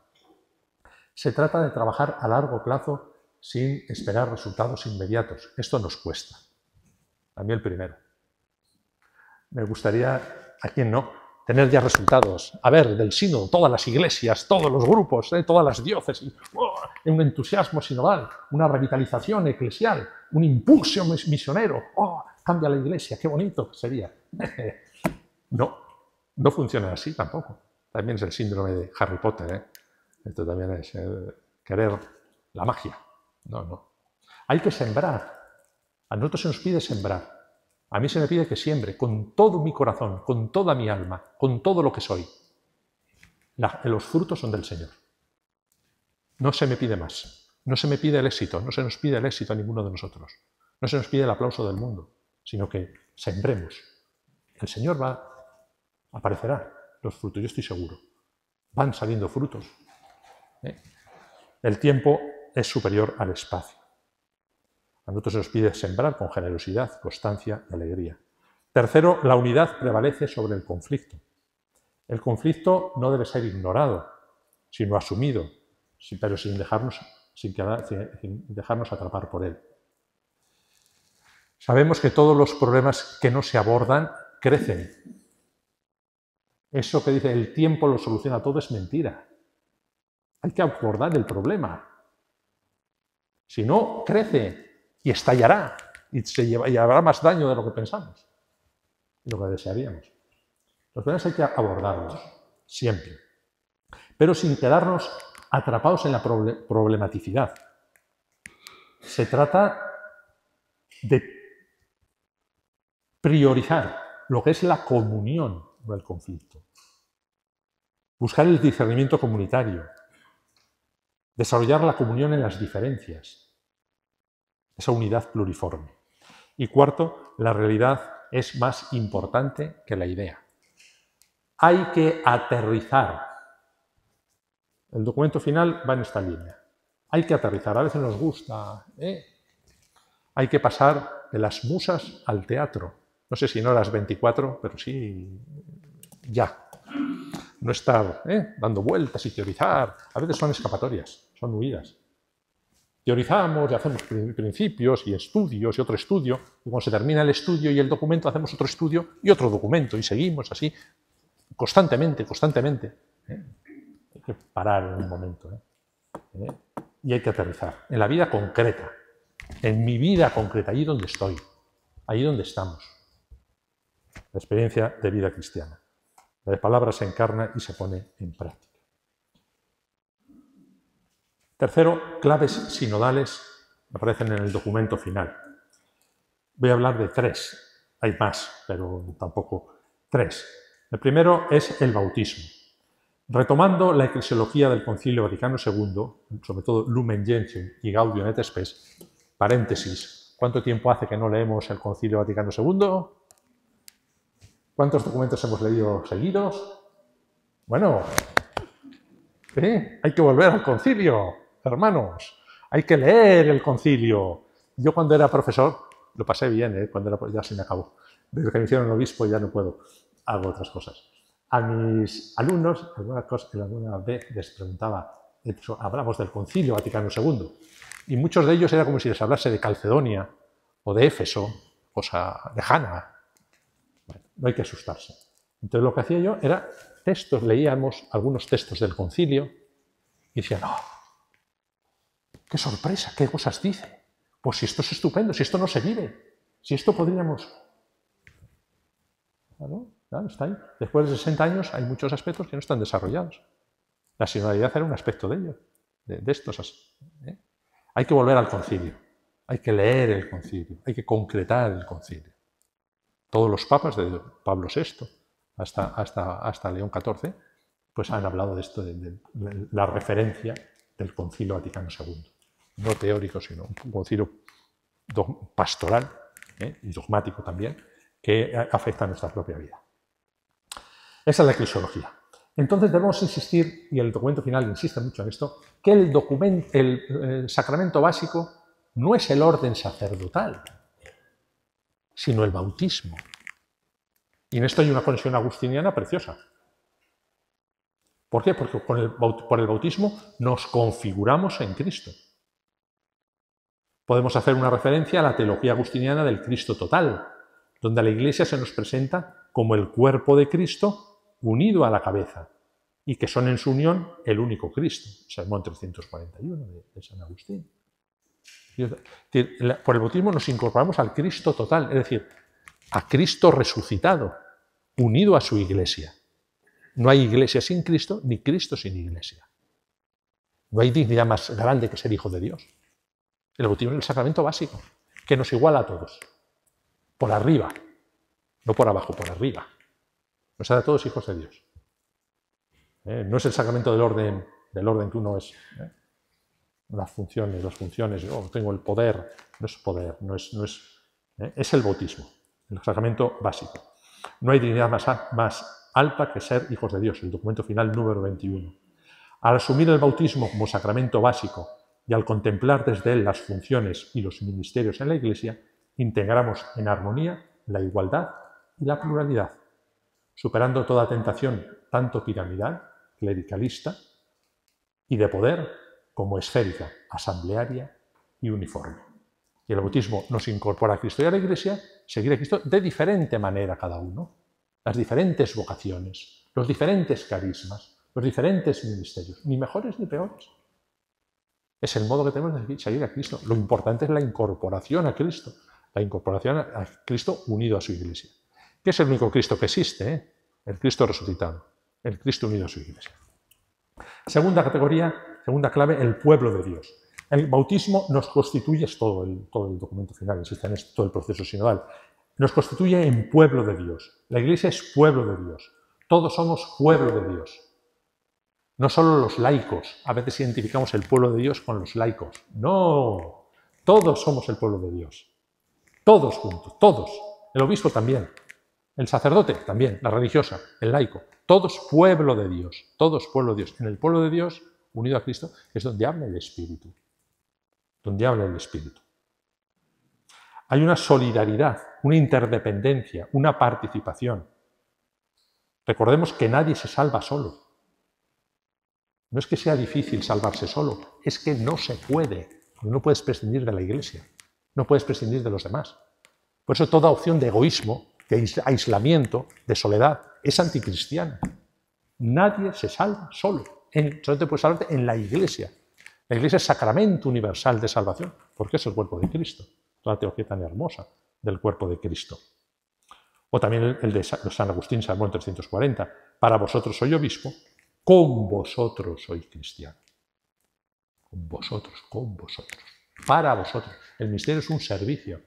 Se trata de trabajar a largo plazo sin esperar resultados inmediatos. Esto nos cuesta. A mí el primero. Me gustaría, ¿a quién no?, tener ya resultados. A ver, del sínodo, todas las iglesias, todos los grupos, todas las diócesis, un entusiasmo sinodal, una revitalización eclesial, un impulso misionero. Cambia la iglesia, qué bonito sería. No funciona así tampoco. También es el síndrome de Harry Potter, Esto también es querer la magia. No. Hay que sembrar. A nosotros se nos pide sembrar. A mí se me pide que siembre con todo mi corazón, con toda mi alma, con todo lo que soy. Los frutos son del Señor. No se me pide más. No se me pide el éxito. No se nos pide el éxito a ninguno de nosotros. No se nos pide el aplauso del mundo, sino que sembremos. El Señor aparecerá los frutos, yo estoy seguro. Van saliendo frutos. El tiempo es superior al espacio. A nosotros se nos pide sembrar con generosidad, constancia y alegría. Tercero, la unidad prevalece sobre el conflicto. El conflicto no debe ser ignorado, sino asumido, pero sin dejarnos atrapar por él. Sabemos que todos los problemas que no se abordan crecen. Eso que dice el tiempo lo soluciona todo es mentira. Hay que abordar el problema. Si no, crece y estallará y habrá más daño de lo que pensamos y lo que desearíamos. Los problemas hay que abordarlos siempre, pero sin quedarnos atrapados en la problematicidad. Se trata de Priorizar lo que es la comunión, no el conflicto. Buscar el discernimiento comunitario. Desarrollar la comunión en las diferencias. Esa unidad pluriforme. Y cuarto, la realidad es más importante que la idea. Hay que aterrizar. El documento final va en esta línea. Hay que aterrizar. A veces nos gusta. Hay que pasar de las musas al teatro. No sé si no las 24, pero sí ya. No estar dando vueltas y teorizar. A veces son escapatorias, son huidas. Teorizamos y hacemos principios y estudios y otro estudio. Y cuando se termina el estudio y el documento, hacemos otro estudio y otro documento. Y seguimos así constantemente. Hay que parar en un momento. Y hay que aterrizar. En la vida concreta. En mi vida concreta. Allí donde estoy. Allí donde estamos. La experiencia de vida cristiana. La palabra se encarna y se pone en práctica. Tercero, claves sinodales aparecen en el documento final. Voy a hablar de 3. Hay más, pero tampoco 3. El primero es el bautismo. Retomando la eclesiología del Concilio Vaticano II, sobre todo Lumen Gentium y Gaudium et Spes, paréntesis, ¿cuánto tiempo hace que no leemos el Concilio Vaticano II? ¿Cuántos documentos hemos leído seguidos? Bueno, hay que volver al concilio, hermanos. Hay que leer el concilio. Yo cuando era profesor, lo pasé bien, ya se me acabó. Desde que me hicieron obispo ya no puedo, hago otras cosas. A mis alumnos, alguna vez les preguntaba, hablamos del Concilio Vaticano II, y muchos de ellos era como si les hablase de Calcedonia o de Éfeso, cosa lejana. Bueno, no hay que asustarse. Entonces lo que hacía yo era leíamos algunos textos del concilio y decía, no, qué sorpresa, qué cosas dice. Pues si esto es estupendo, si esto no se vive, si esto podríamos... Claro, está ahí. Después de 60 años hay muchos aspectos que no están desarrollados. La sinodalidad era un aspecto de ellos, de estos. Hay que volver al concilio, hay que leer el concilio, hay que concretar el concilio. Todos los papas, de Pablo VI hasta León XIV, pues han hablado de esto, de la referencia del Concilio Vaticano II. No teórico, sino un concilio pastoral y dogmático también, que afecta a nuestra propia vida. Esa es la eclesiología. Entonces debemos insistir, y el documento final insiste mucho en esto, que el sacramento básico no es el orden sacerdotal, sino el bautismo. Y en esto hay una conexión agustiniana preciosa. ¿Por qué? Porque por el bautismo nos configuramos en Cristo. Podemos hacer una referencia a la teología agustiniana del Cristo total, donde la Iglesia se nos presenta como el cuerpo de Cristo unido a la cabeza, y que son en su unión el único Cristo. Sermón 341 de San Agustín. Por el bautismo nos incorporamos al Cristo total, es decir, a Cristo resucitado, unido a su Iglesia. No hay Iglesia sin Cristo, ni Cristo sin Iglesia. No hay dignidad más grande que ser hijo de Dios. El bautismo es el sacramento básico, que nos iguala a todos. Por arriba, no por abajo, por arriba. Nos hace a todos hijos de Dios. No es el sacramento del orden que uno es. Las funciones, yo tengo el poder. No es poder, es el bautismo, el sacramento básico. No hay dignidad más alta que ser hijos de Dios, el documento final número 21. Al asumir el bautismo como sacramento básico y al contemplar desde él las funciones y los ministerios en la Iglesia, integramos en armonía la igualdad y la pluralidad, superando toda tentación, tanto piramidal, clericalista, y de poder, como esférica, asamblearia y uniforme. Y el bautismo nos incorpora a Cristo y a la Iglesia, seguir a Cristo de diferente manera cada uno. Las diferentes vocaciones, los diferentes carismas, los diferentes ministerios, ni mejores ni peores. Es el modo que tenemos de seguir a Cristo. Lo importante es la incorporación a Cristo, la incorporación a Cristo unido a su Iglesia. Que es el único Cristo que existe, el Cristo resucitado, el Cristo unido a su Iglesia. Segunda categoría, segunda clave, el pueblo de Dios. El bautismo nos constituye, es todo el documento final, insiste en esto, todo el proceso sinodal, nos constituye en pueblo de Dios. La Iglesia es pueblo de Dios. Todos somos pueblo de Dios. No solo los laicos. A veces identificamos el pueblo de Dios con los laicos. No, todos somos el pueblo de Dios. Todos juntos, todos. El obispo también. El sacerdote también, la religiosa, el laico. Todos pueblo de Dios. Todos pueblo de Dios. En el pueblo de Dios, unido a Cristo, es donde habla el Espíritu. Donde habla el Espíritu. Hay una solidaridad, una interdependencia, una participación. Recordemos que nadie se salva solo. No es que sea difícil salvarse solo, es que no se puede. No puedes prescindir de la Iglesia, no puedes prescindir de los demás. Por eso toda opción de egoísmo, de aislamiento, de soledad, es anticristiana. Nadie se salva solo. Solo te puedes salvarte en la Iglesia. La Iglesia es sacramento universal de salvación, porque es el cuerpo de Cristo. Toda la teología tan hermosa del cuerpo de Cristo. O también el de San Agustín, Sermón 340. Para vosotros soy obispo, con vosotros soy cristiano. Con vosotros, para vosotros. El misterio es un servicio.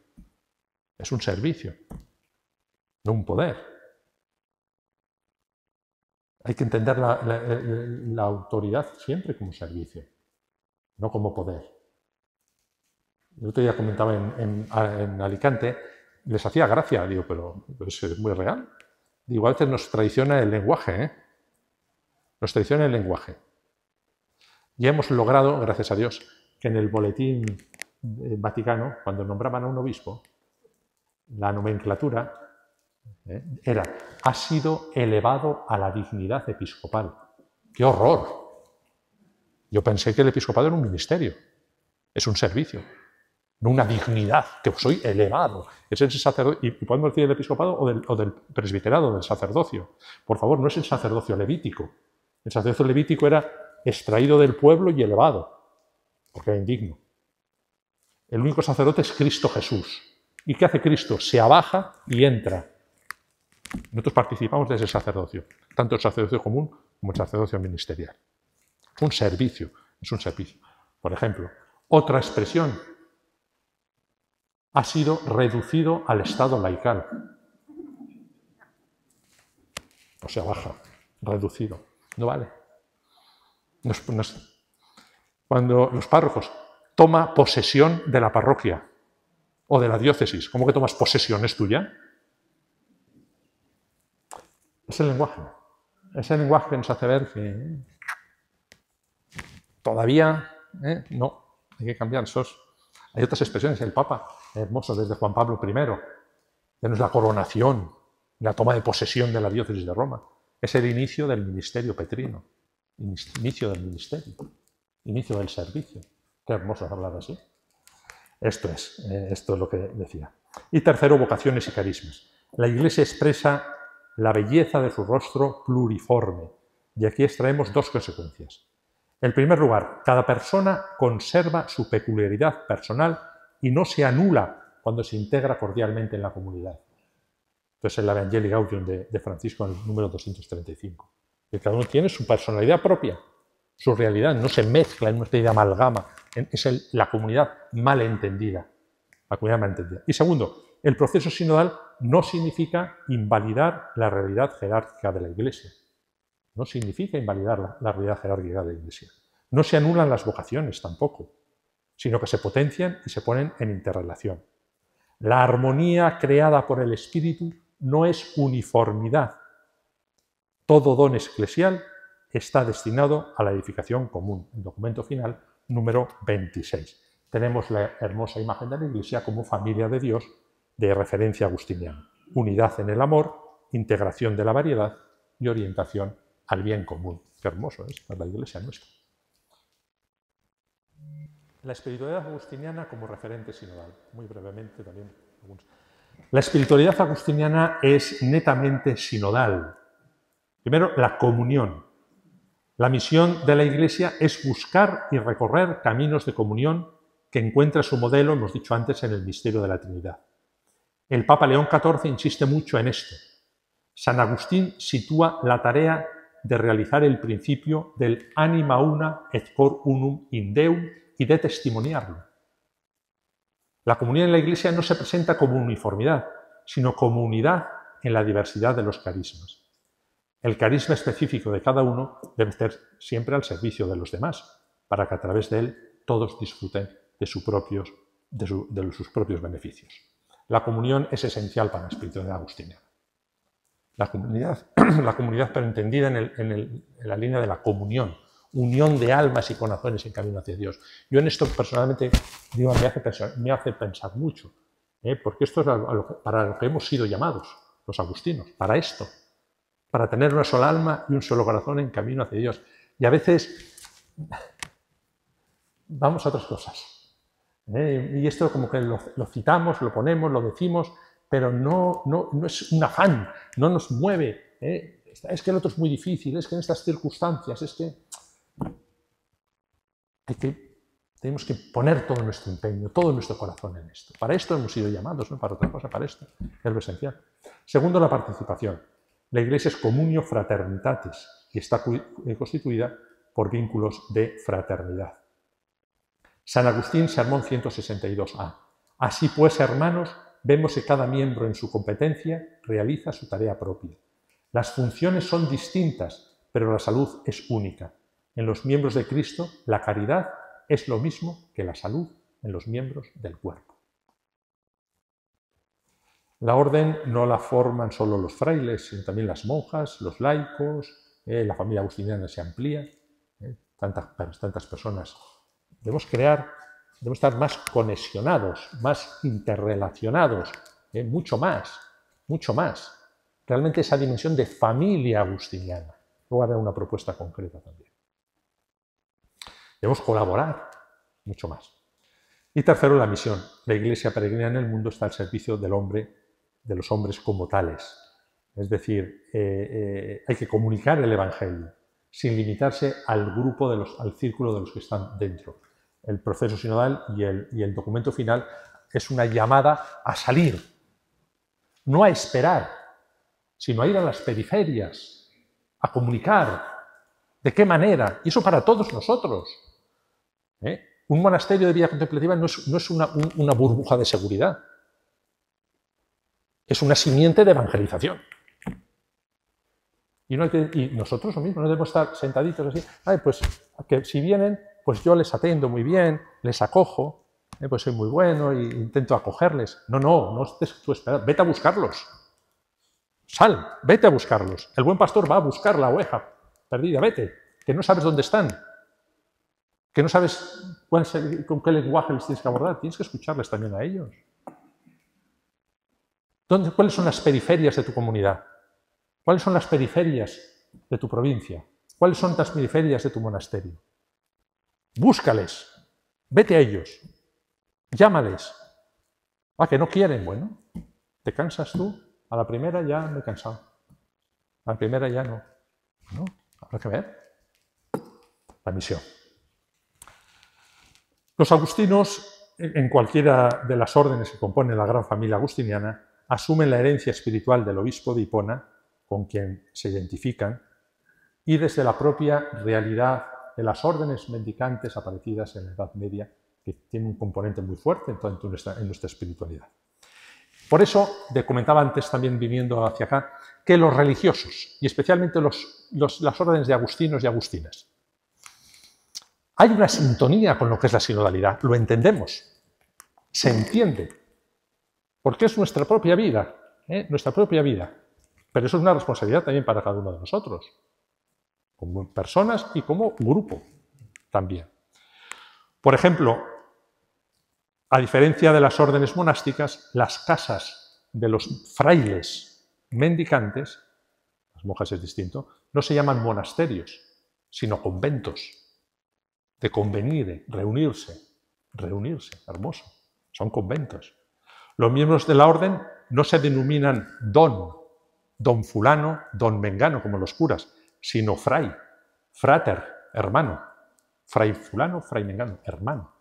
Es un servicio, no un poder. Hay que entender la autoridad siempre como servicio, no como poder. El otro día comentaba en Alicante, les hacía gracia, digo, pero es muy real. Digo, a veces nos traiciona el lenguaje, Nos traiciona el lenguaje. Ya hemos logrado, gracias a Dios, que en el boletín vaticano, cuando nombraban a un obispo, la nomenclatura era, ha sido elevado a la dignidad episcopal. ¡Qué horror! Yo pensé que el episcopado era un ministerio, es un servicio, no una dignidad, que soy elevado. Es el sacerdocio, y podemos decir el episcopado o del presbiterado, del sacerdocio. Por favor, no es el sacerdocio levítico. El sacerdocio levítico era extraído del pueblo y elevado, porque era indigno. El único sacerdote es Cristo Jesús. ¿Y qué hace Cristo? Se abaja y entra. Nosotros participamos de ese sacerdocio, tanto el sacerdocio común como el sacerdocio ministerial. Es un servicio, es un servicio. Por ejemplo, otra expresión, ha sido reducido al estado laical. O sea, baja, reducido. No vale. Cuando los párrocos toman posesión de la parroquia o de la diócesis, ¿cómo que tomas posesión? ¿Es tuya? Es el lenguaje. Es el lenguaje que nos hace ver que todavía no, hay que cambiar esos. Hay otras expresiones, el Papa, hermoso, desde Juan Pablo I, ya no es la coronación, la toma de posesión de la diócesis de Roma, es el inicio del ministerio petrino, inicio del ministerio, inicio del servicio. Qué hermoso hablar así. Esto es lo que decía. Y tercero, vocaciones y carismas. La Iglesia expresa la belleza de su rostro pluriforme, y aquí extraemos dos consecuencias. En primer lugar, cada persona conserva su peculiaridad personal y no se anula cuando se integra cordialmente en la comunidad. Entonces, el Evangelii Gaudium de Francisco, en el número 235. Que cada uno tiene su personalidad propia, su realidad, no se mezcla en una especie de amalgama. Es la comunidad malentendida. La comunidad malentendida. Y segundo, el proceso sinodal no significa invalidar la realidad jerárquica de la Iglesia. No significa invalidar la realidad jerárquica de la Iglesia. No se anulan las vocaciones tampoco, sino que se potencian y se ponen en interrelación. La armonía creada por el Espíritu no es uniformidad. Todo don eclesial está destinado a la edificación común. El documento final, número 26. Tenemos la hermosa imagen de la Iglesia como familia de Dios de referencia agustiniana. Unidad en el amor, integración de la variedad y orientación al bien común. Qué hermoso es para la Iglesia nuestra. La espiritualidad agustiniana como referente sinodal. Muy brevemente también. La espiritualidad agustiniana es netamente sinodal. Primero, la comunión. La misión de la Iglesia es buscar y recorrer caminos de comunión que encuentra su modelo, hemos dicho antes, en el misterio de la Trinidad. El Papa León XIV insiste mucho en esto. San Agustín sitúa la tarea de realizar el principio del anima una et cor unum in Deum y de testimoniarlo. La comunión en la Iglesia no se presenta como uniformidad, sino como unidad en la diversidad de los carismas. El carisma específico de cada uno debe estar siempre al servicio de los demás, para que a través de él todos disfruten de sus propios beneficios. La comunión es esencial para la espiritualidad agustina. La comunidad pero entendida en la línea de la comunión, unión de almas y corazones en camino hacia Dios. Yo en esto personalmente digo, me hace pensar mucho, porque esto es para lo que hemos sido llamados los agustinos, para esto, para tener una sola alma y un solo corazón en camino hacia Dios. Y a veces vamos a otras cosas. Y esto como que lo citamos, lo ponemos, lo decimos, pero no es un afán, no nos mueve. Es que el otro es muy difícil, es que en estas circunstancias, es que tenemos que poner todo nuestro empeño, todo nuestro corazón en esto. Para esto hemos sido llamados, no para otra cosa, para esto. Es lo esencial. Segundo, la participación. La Iglesia es communio fraternitatis y está constituida por vínculos de fraternidad. San Agustín, Sermón 162a. Así pues, hermanos, vemos que cada miembro en su competencia realiza su tarea propia. Las funciones son distintas, pero la salud es única. En los miembros de Cristo, la caridad es lo mismo que la salud en los miembros del cuerpo. La orden no la forman solo los frailes, sino también las monjas, los laicos, la familia agustiniana se amplía, tantas personas. Debemos estar más conexionados, más interrelacionados, mucho más. Realmente esa dimensión de familia agustiniana. Luego haré una propuesta concreta también. Debemos colaborar mucho más. Y tercero, la misión. La Iglesia peregrina en el mundo está al servicio del hombre, de los hombres como tales. Es decir, hay que comunicar el Evangelio sin limitarse al grupo, al círculo de los que están dentro. El proceso sinodal y el documento final es una llamada a salir, no a esperar, sino a ir a las periferias, a comunicar. ¿De qué manera? Y eso para todos nosotros. Un monasterio de vida contemplativa no es una burbuja de seguridad. Es una simiente de evangelización. Y nosotros lo mismo, no debemos estar sentaditos así. Pues que si vienen, pues yo les atiendo muy bien, les acojo, pues soy muy bueno e intento acogerles. No estés tú esperando, vete a buscarlos. Vete a buscarlos. El buen pastor va a buscar la oveja perdida, vete, que no sabes dónde están, que no sabes con qué lenguaje les tienes que abordar, tienes que escucharles también a ellos. ¿Cuáles son las periferias de tu comunidad? ¿Cuáles son las periferias de tu provincia? ¿Cuáles son las periferias de tu monasterio? Búscales, vete a ellos, llámales. Que no quieren, bueno, ¿te cansas tú? A la primera ya me he cansado. A la primera ya no. No, habrá que ver. La misión. Los agustinos, en cualquiera de las órdenes que componen la gran familia agustiniana, asumen la herencia espiritual del obispo de Hipona, con quien se identifican, y desde la propia realidad de las órdenes mendicantes aparecidas en la Edad Media, que tienen un componente muy fuerte en nuestra espiritualidad. Por eso, comentaba antes también viniendo hacia acá, que los religiosos, y especialmente las órdenes de agustinos y agustinas, hay una sintonía con lo que es la sinodalidad, lo entendemos, se entiende, porque es nuestra propia vida, nuestra propia vida. Pero eso es una responsabilidad también para cada uno de nosotros, como personas y como grupo también. Por ejemplo, a diferencia de las órdenes monásticas, las casas de los frailes mendicantes, las monjas es distinto, no se llaman monasterios, sino conventos, de convenir, reunirse, hermoso, son conventos. Los miembros de la orden no se denominan don fulano, don mengano, como los curas, sino fray, frater, hermano. Fray fulano, fray mengano, hermano.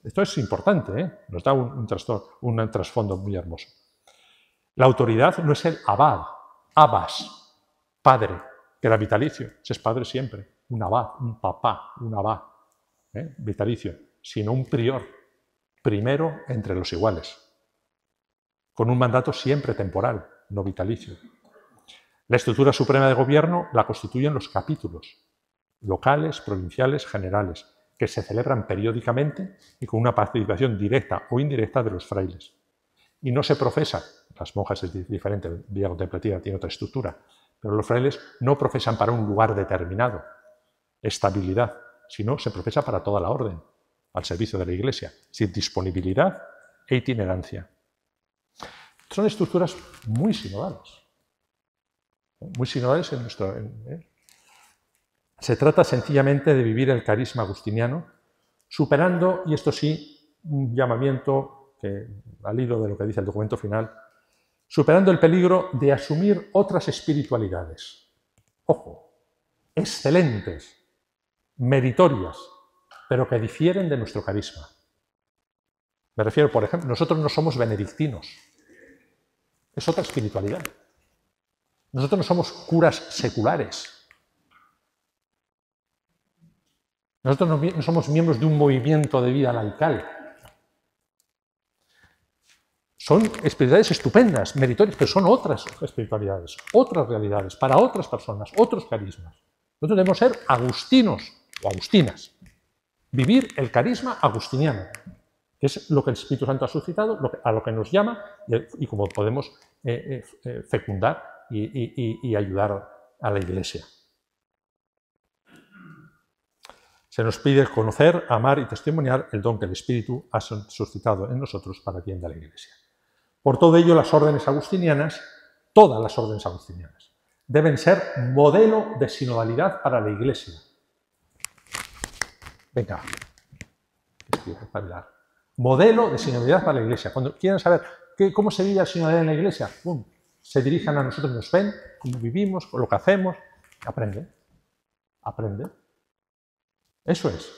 Esto es importante, nos da un trasfondo muy hermoso. La autoridad no es el abad, abbas, padre, que era vitalicio, ese es padre siempre, un abad, un papá, un abad, vitalicio, sino un prior, primero entre los iguales. con un mandato siempre temporal, no vitalicio. La estructura suprema de gobierno la constituyen los capítulos, locales, provinciales, generales, que se celebran periódicamente y con una participación directa o indirecta de los frailes. Y no se profesa, las monjas es diferente, la vida contemplativa tiene otra estructura, pero los frailes no profesan para un lugar determinado, estabilidad, sino se profesa para toda la orden, al servicio de la Iglesia, sin disponibilidad e itinerancia. Son estructuras muy sinodales. Muy sinodales en nuestro... Se trata sencillamente de vivir el carisma agustiniano, superando, y esto sí, un llamamiento que, al hilo de lo que dice el documento final, superando el peligro de asumir otras espiritualidades. Ojo, excelentes, meritorias, pero que difieren de nuestro carisma. Me refiero, por ejemplo, nosotros no somos benedictinos. Es otra espiritualidad. Nosotros no somos curas seculares. Nosotros no somos miembros de un movimiento de vida laical. Son espiritualidades estupendas, meritorias, pero son otras espiritualidades, otras realidades, para otras personas, otros carismas. Nosotros debemos ser agustinos o agustinas. Vivir el carisma agustiniano, que es lo que el Espíritu Santo ha suscitado, a lo que nos llama y como podemos fecundar y ayudar a la Iglesia. Se nos pide conocer, amar y testimoniar el don que el Espíritu ha suscitado en nosotros para el bien de la Iglesia. Por todo ello, las órdenes agustinianas, todas las órdenes agustinianas, deben ser modelo de sinodalidad para la Iglesia. Venga, modelo de sinodalidad para la Iglesia. Cuando quieran saber cómo se vive la sinodalidad en la Iglesia, ¡pum!, se dirijan a nosotros, nos ven, cómo vivimos, lo que hacemos, aprenden. Aprenden. Eso es.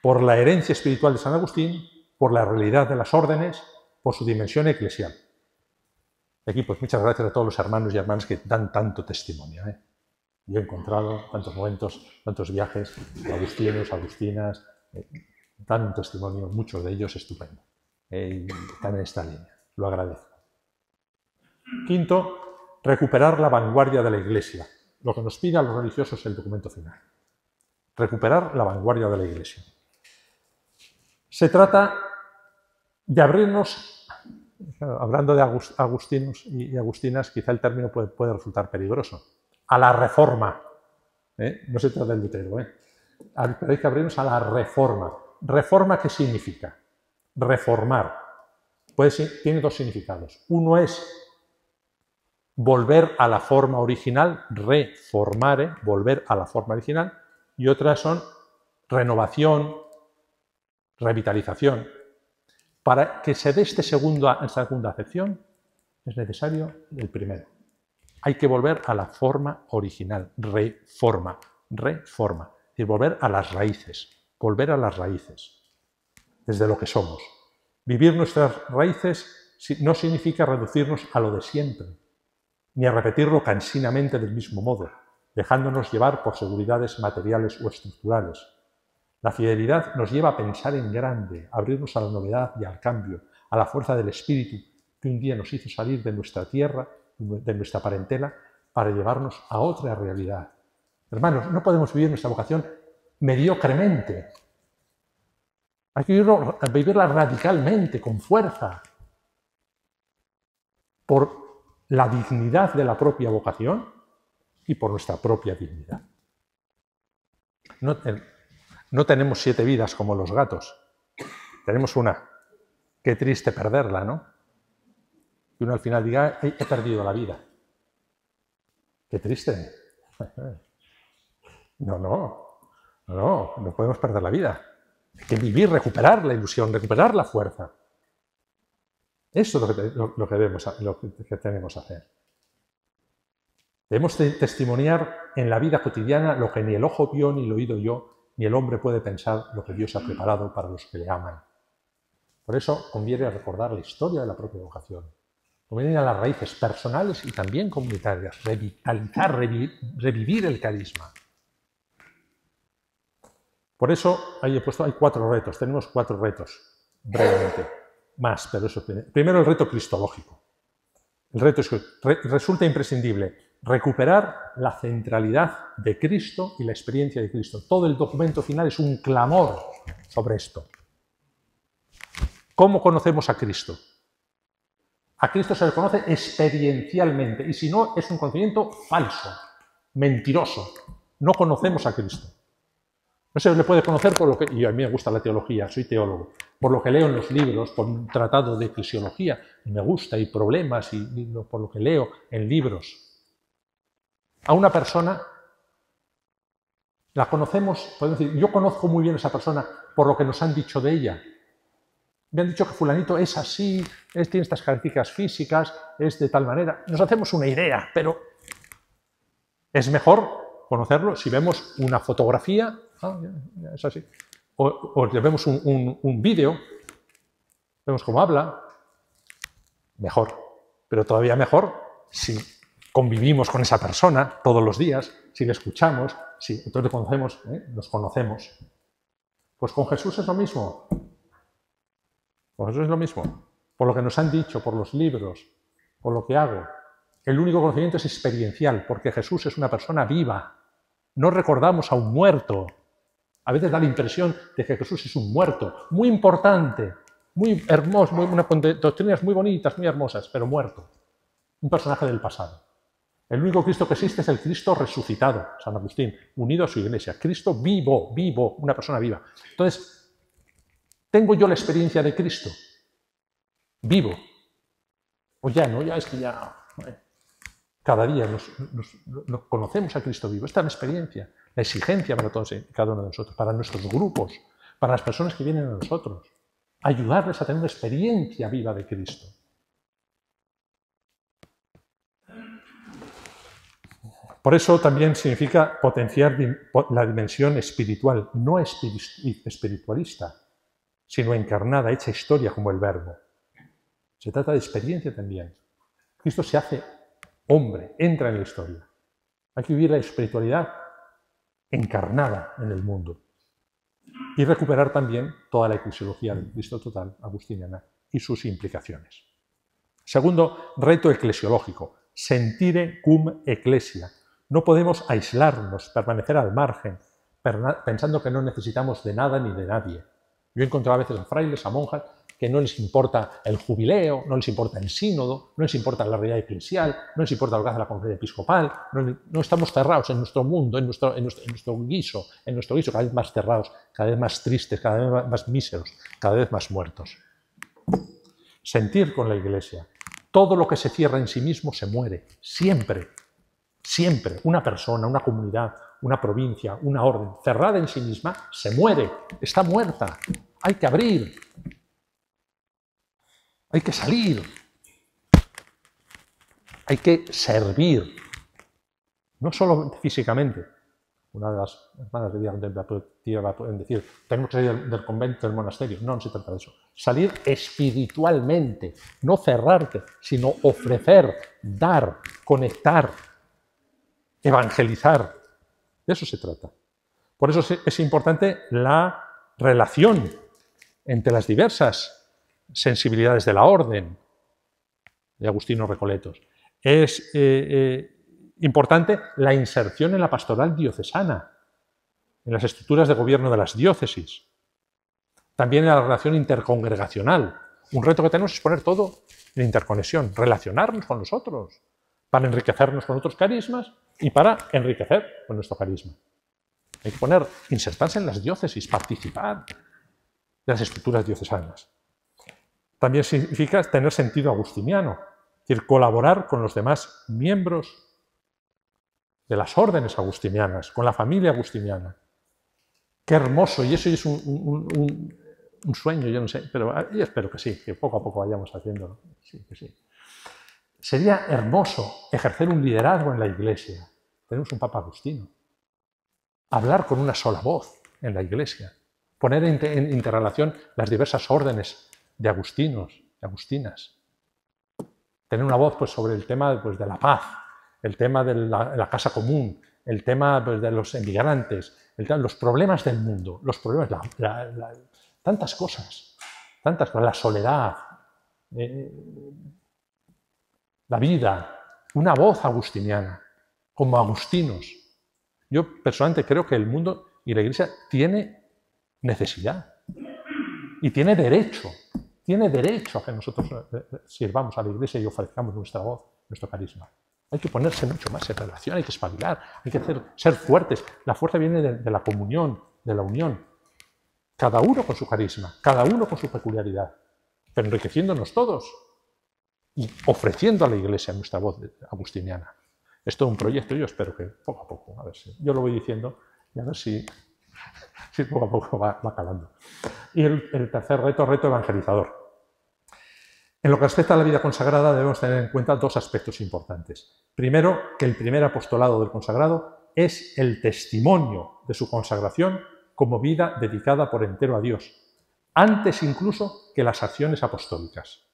Por la herencia espiritual de San Agustín, por la realidad de las órdenes, por su dimensión eclesial. Aquí, pues muchas gracias a todos los hermanos y hermanas que dan tanto testimonio. Yo he encontrado tantos momentos, tantos viajes, agustinos, agustinas, dan testimonio, muchos de ellos estupendos. Y están en esta línea. Lo agradezco. Quinto, recuperar la vanguardia de la Iglesia. Lo que nos pide a los religiosos el documento final. Recuperar la vanguardia de la Iglesia. Se trata de abrirnos, hablando de agustinos y agustinas, quizá el término puede resultar peligroso, a la reforma. No se trata del Lutero. Pero hay que abrirnos a la reforma. ¿Reforma qué significa? Reformar. Tiene dos significados. Uno es volver a la forma original, reformare, volver a la forma original, y otras son renovación, revitalización. Para que se dé esta segunda acepción es necesario el primero. Hay que volver a la forma original, reforma, reforma, es decir, volver a las raíces, desde lo que somos. Vivir nuestras raíces no significa reducirnos a lo de siempre, ni a repetirlo cansinamente del mismo modo, dejándonos llevar por seguridades materiales o estructurales. La fidelidad nos lleva a pensar en grande, a abrirnos a la novedad y al cambio, a la fuerza del Espíritu que un día nos hizo salir de nuestra tierra, de nuestra parentela, para llevarnos a otra realidad. Hermanos, no podemos vivir nuestra vocación mediocremente. Hay que vivirla radicalmente, con fuerza, por la dignidad de la propia vocación y por nuestra propia dignidad. No tenemos 7 vidas como los gatos. Tenemos una. Qué triste perderla, ¿no? Y uno al final diga, he perdido la vida. Qué triste. No podemos perder la vida. Hay que vivir, recuperar la ilusión, recuperar la fuerza. Eso es lo que tenemos que hacer. Debemos testimoniar en la vida cotidiana lo que ni el ojo vio, ni el oído oyó, ni el hombre puede pensar lo que Dios ha preparado para los que le aman. Por eso conviene recordar la historia de la propia vocación. Conviene ir a las raíces personales y también comunitarias, revitalizar, revivir el carisma. Por eso hay 4 retos, tenemos 4 retos, brevemente. más, pero eso primero el reto cristológico. El reto es que resulta imprescindible recuperar la centralidad de Cristo y la experiencia de Cristo. Todo el documento final es un clamor sobre esto. ¿Cómo conocemos a Cristo? A Cristo se le conoce experiencialmente, y si no, es un conocimiento falso, mentiroso. No conocemos a Cristo. No se le puede conocer por lo que... Y a mí me gusta la teología, soy teólogo. Por lo que leo en los libros, por un tratado de eclesiología, y me gusta, y problemas, y por lo que leo en libros. A una persona la conocemos, podemos decir, yo conozco muy bien a esa persona por lo que nos han dicho de ella. Me han dicho que fulanito es así, tiene estas características físicas, es de tal manera. Nos hacemos una idea, pero es mejor conocerlo si vemos una fotografía, ya es así, o vemos un vídeo, vemos cómo habla, mejor. Pero todavía mejor si convivimos con esa persona todos los días, si le escuchamos, si entonces le conocemos, nos conocemos. Pues con Jesús es lo mismo. Con Jesús es lo mismo. Por lo que nos han dicho, por los libros, por lo que hago. El único conocimiento es experiencial, porque Jesús es una persona viva. No recordamos a un muerto. A veces da la impresión de que Jesús es un muerto, muy importante, muy hermoso, con doctrinas muy bonitas, muy hermosas, pero muerto. Un personaje del pasado. El único Cristo que existe es el Cristo resucitado, San Agustín, unido a su iglesia. Cristo vivo, vivo, una persona viva. Entonces, ¿tengo yo la experiencia de Cristo? Vivo. O ya no, ya es que ya... Cada día nos conocemos a Cristo vivo. Esta es la experiencia, la exigencia para todos y cada uno de nosotros, para nuestros grupos, para las personas que vienen a nosotros. Ayudarles a tener una experiencia viva de Cristo. Por eso también significa potenciar la dimensión espiritual, no espiritualista, sino encarnada, hecha historia como el Verbo. Se trata de experiencia también. Cristo se hace hombre, entra en la historia. Hay que vivir la espiritualidad encarnada en el mundo. Y recuperar también toda la eclesiología del Cristo total agustiniana y sus implicaciones. Segundo, reto eclesiológico. Sentire cum ecclesia. No podemos aislarnos, permanecer al margen, pensando que no necesitamos de nada ni de nadie. Yo he encontrado a veces a frailes, a monjas, que no les importa el jubileo, no les importa el sínodo, no les importa la realidad eclesial, no les importa lo que hace la conferencia episcopal, no estamos cerrados en nuestro mundo, en nuestro guiso, cada vez más cerrados, cada vez más tristes, cada vez más míseros, cada vez más muertos. Sentir con la Iglesia. Todo lo que se cierra en sí mismo se muere, siempre, siempre. Una persona, una comunidad, una provincia, una orden cerrada en sí misma se muere, está muerta. Hay que abrir. Hay que salir, hay que servir, no solo físicamente. Una de las hermanas de vida contemplativa va a decir, tenemos que salir del convento, del monasterio. No se trata de eso. Salir espiritualmente, no cerrarte, sino ofrecer, dar, conectar, evangelizar. De eso se trata. Por eso es importante la relación entre las diversas sensibilidades de la orden de Agustino Recoletos. Es importante la inserción en la pastoral diocesana, en las estructuras de gobierno de las diócesis. También en la relación intercongregacional. Un reto que tenemos es poner todo en interconexión, relacionarnos con los otros, para enriquecernos con otros carismas y para enriquecer con nuestro carisma. Hay que insertarse en las diócesis, participar de las estructuras diocesanas. También significa tener sentido agustiniano, es decir, colaborar con los demás miembros de las órdenes agustinianas, con la familia agustiniana. Qué hermoso, y eso es un sueño, yo no sé, pero yo espero que sí, que poco a poco vayamos haciéndolo. Sí, que sí. Sería hermoso ejercer un liderazgo en la Iglesia. Tenemos un Papa Agustino. Hablar con una sola voz en la Iglesia. Poner en interrelación las diversas órdenes de agustinos, de agustinas. Tener una voz sobre el tema de la paz, el tema de la casa común, el tema de los emigrantes, los problemas del mundo, los problemas, tantas cosas, la soledad, la vida, una voz agustiniana, como agustinos. Yo personalmente creo que el mundo y la Iglesia tiene necesidad y tiene derecho a que nosotros sirvamos a la Iglesia y ofrezcamos nuestra voz, nuestro carisma. Hay que ponerse mucho más en relación, hay que espabilar, hay que ser fuertes. La fuerza viene de la comunión, de la unión. Cada uno con su carisma, cada uno con su peculiaridad, pero enriqueciéndonos todos y ofreciendo a la Iglesia nuestra voz agustiniana. Es todo un proyecto, yo espero que poco a poco, a ver si yo lo voy diciendo y a ver si poco a poco va calando. Y el tercer reto evangelizador. En lo que respecta a la vida consagrada debemos tener en cuenta dos aspectos importantes. Primero, que el primer apostolado del consagrado es el testimonio de su consagración como vida dedicada por entero a Dios, antes incluso que las acciones apostólicas.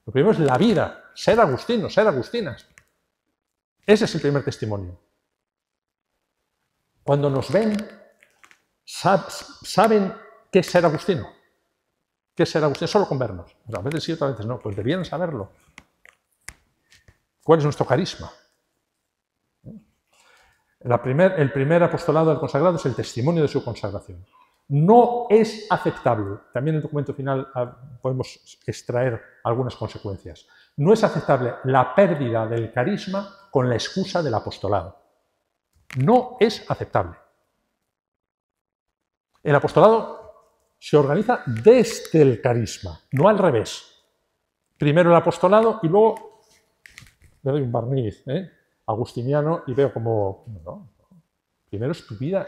Lo primero es la vida, ser agustinos, ser agustinas. Ese es el primer testimonio. Cuando nos ven, ¿saben qué es ser agustino? ¿Qué es ser agustino? Solo con vernos. A veces sí, otras veces no. Pues debían saberlo. ¿Cuál es nuestro carisma? El primer apostolado del consagrado es el testimonio de su consagración. No es aceptable, también en el documento final podemos extraer algunas consecuencias, no es aceptable la pérdida del carisma con la excusa del apostolado. No es aceptable. El apostolado se organiza desde el carisma, no al revés. Primero el apostolado y luego le doy un barniz agustiniano y veo como... No. Primero es tu vida,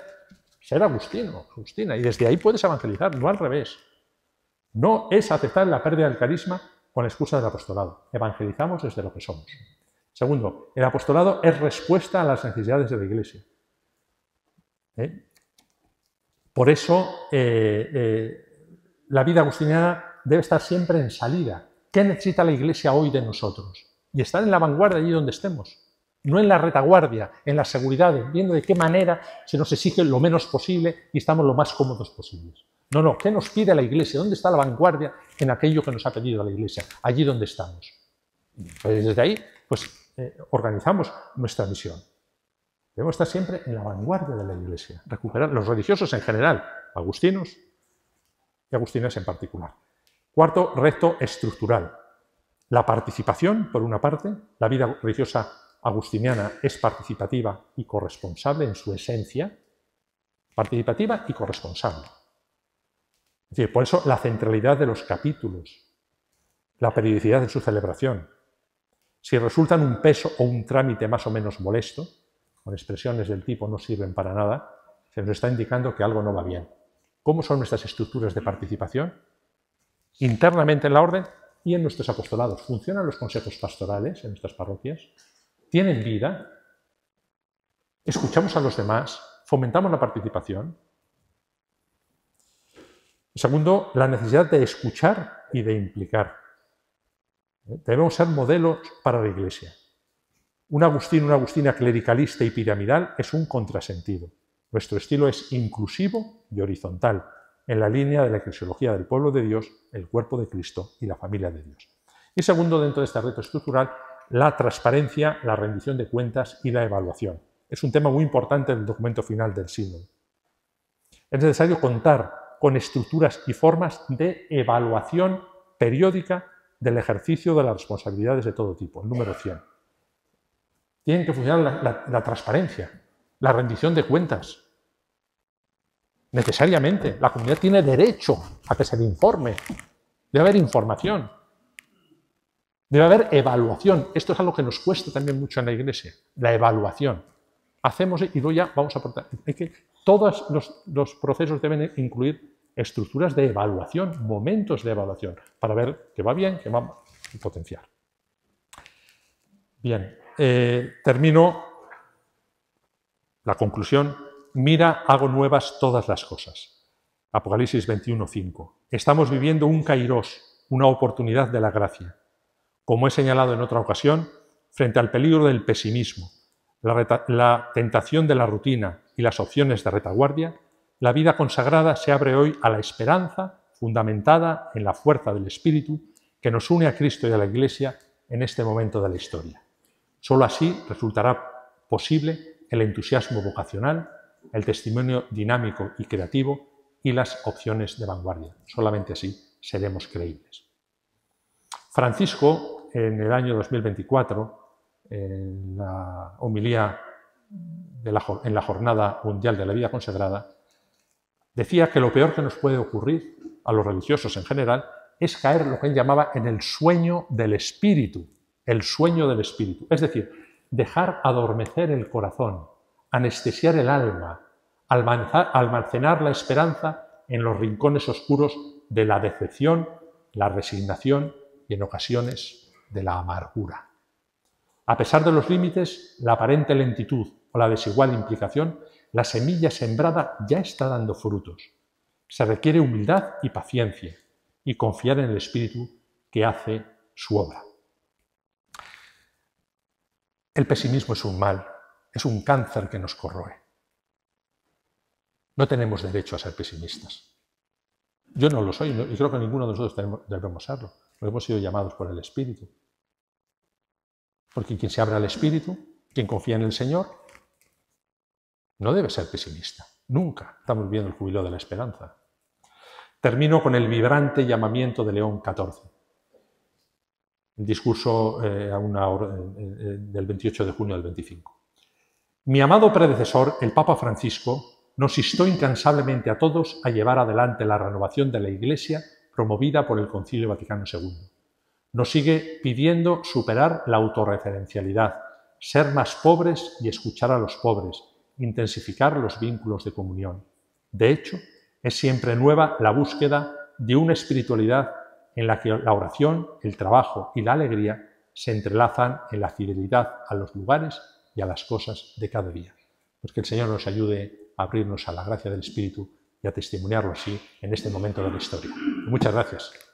ser agustino, agustina, y desde ahí puedes evangelizar, no al revés. No es aceptar la pérdida del carisma con la excusa del apostolado. Evangelizamos desde lo que somos. Segundo, el apostolado es respuesta a las necesidades de la Iglesia. Por eso la vida agustiniana debe estar siempre en salida. ¿Qué necesita la Iglesia hoy de nosotros? Y estar en la vanguardia allí donde estemos. No en la retaguardia, en la seguridad, viendo de qué manera se nos exige lo menos posible y estamos lo más cómodos posibles. No, ¿qué nos pide la Iglesia? ¿Dónde está la vanguardia en aquello que nos ha pedido la Iglesia? Allí donde estamos. Pues desde ahí, organizamos nuestra misión. Debemos estar siempre en la vanguardia de la Iglesia, recuperar los religiosos en general, agustinos y agustinas en particular. Cuarto, reto estructural. La participación, por una parte, la vida religiosa agustiniana es participativa y corresponsable en su esencia, participativa y corresponsable. Es decir, por eso la centralidad de los capítulos, la periodicidad de su celebración. Si resultan un peso o un trámite más o menos molesto, con expresiones del tipo no sirven para nada, se nos está indicando que algo no va bien. ¿Cómo son nuestras estructuras de participación? Internamente en la orden y en nuestros apostolados. ¿Funcionan los consejos pastorales en nuestras parroquias? ¿Tienen vida? ¿Escuchamos a los demás? ¿Fomentamos la participación? Segundo, la necesidad de escuchar y de implicar. Debemos ser modelos para la Iglesia. Un agustino, una agustina clericalista y piramidal es un contrasentido. Nuestro estilo es inclusivo y horizontal, en la línea de la eclesiología del pueblo de Dios, el cuerpo de Cristo y la familia de Dios. Y segundo, dentro de este reto estructural, la transparencia, la rendición de cuentas y la evaluación. Es un tema muy importante en el documento final del sínodo. Es necesario contar con estructuras y formas de evaluación periódica del ejercicio de las responsabilidades de todo tipo, el número 100. Tienen que funcionar la transparencia, la rendición de cuentas. Necesariamente, la comunidad tiene derecho a que se le informe. Debe haber información. Debe haber evaluación. Esto es algo que nos cuesta también mucho en la Iglesia, la evaluación. Hacemos y luego ya vamos a aportar. Es que todos los procesos deben incluir estructuras de evaluación, momentos de evaluación, para ver qué va bien, qué va mal y potenciar. Bien, termino la conclusión. Mira, hago nuevas todas las cosas. Apocalipsis 21:5. Estamos viviendo un kairos, una oportunidad de la gracia. Como he señalado en otra ocasión, frente al peligro del pesimismo, la tentación de la rutina y las opciones de retaguardia, la vida consagrada se abre hoy a la esperanza fundamentada en la fuerza del Espíritu que nos une a Cristo y a la Iglesia en este momento de la historia. Solo así resultará posible el entusiasmo vocacional, el testimonio dinámico y creativo y las opciones de vanguardia. Solamente así seremos creíbles. Francisco, en el año 2024, en la homilía en la Jornada Mundial de la Vida Consagrada, decía que lo peor que nos puede ocurrir a los religiosos en general es caer, lo que él llamaba, en el sueño del espíritu, el sueño del espíritu. Es decir, dejar adormecer el corazón, anestesiar el alma, almacenar la esperanza en los rincones oscuros de la decepción, la resignación y, en ocasiones, de la amargura. A pesar de los límites, la aparente lentitud o la desigual implicación, la semilla sembrada ya está dando frutos. Se requiere humildad y paciencia y confiar en el Espíritu que hace su obra. El pesimismo es un mal, es un cáncer que nos corroe. No tenemos derecho a ser pesimistas. Yo no lo soy y creo que ninguno de nosotros debemos serlo. No hemos sido llamados por el Espíritu. Porque quien se abre al Espíritu, quien confía en el Señor, no debe ser pesimista. Nunca. Estamos viendo el jubileo de la esperanza. Termino con el vibrante llamamiento de León XIV. El discurso del 28 de junio del 25. Mi amado predecesor, el Papa Francisco, nos instó incansablemente a todos a llevar adelante la renovación de la Iglesia promovida por el Concilio Vaticano II. Nos sigue pidiendo superar la autorreferencialidad, ser más pobres y escuchar a los pobres, intensificar los vínculos de comunión. De hecho, es siempre nueva la búsqueda de una espiritualidad en la que la oración, el trabajo y la alegría se entrelazan en la fidelidad a los lugares y a las cosas de cada día. Pues que el Señor nos ayude a abrirnos a la gracia del Espíritu y a testimoniarlo así en este momento de la historia. Muchas gracias.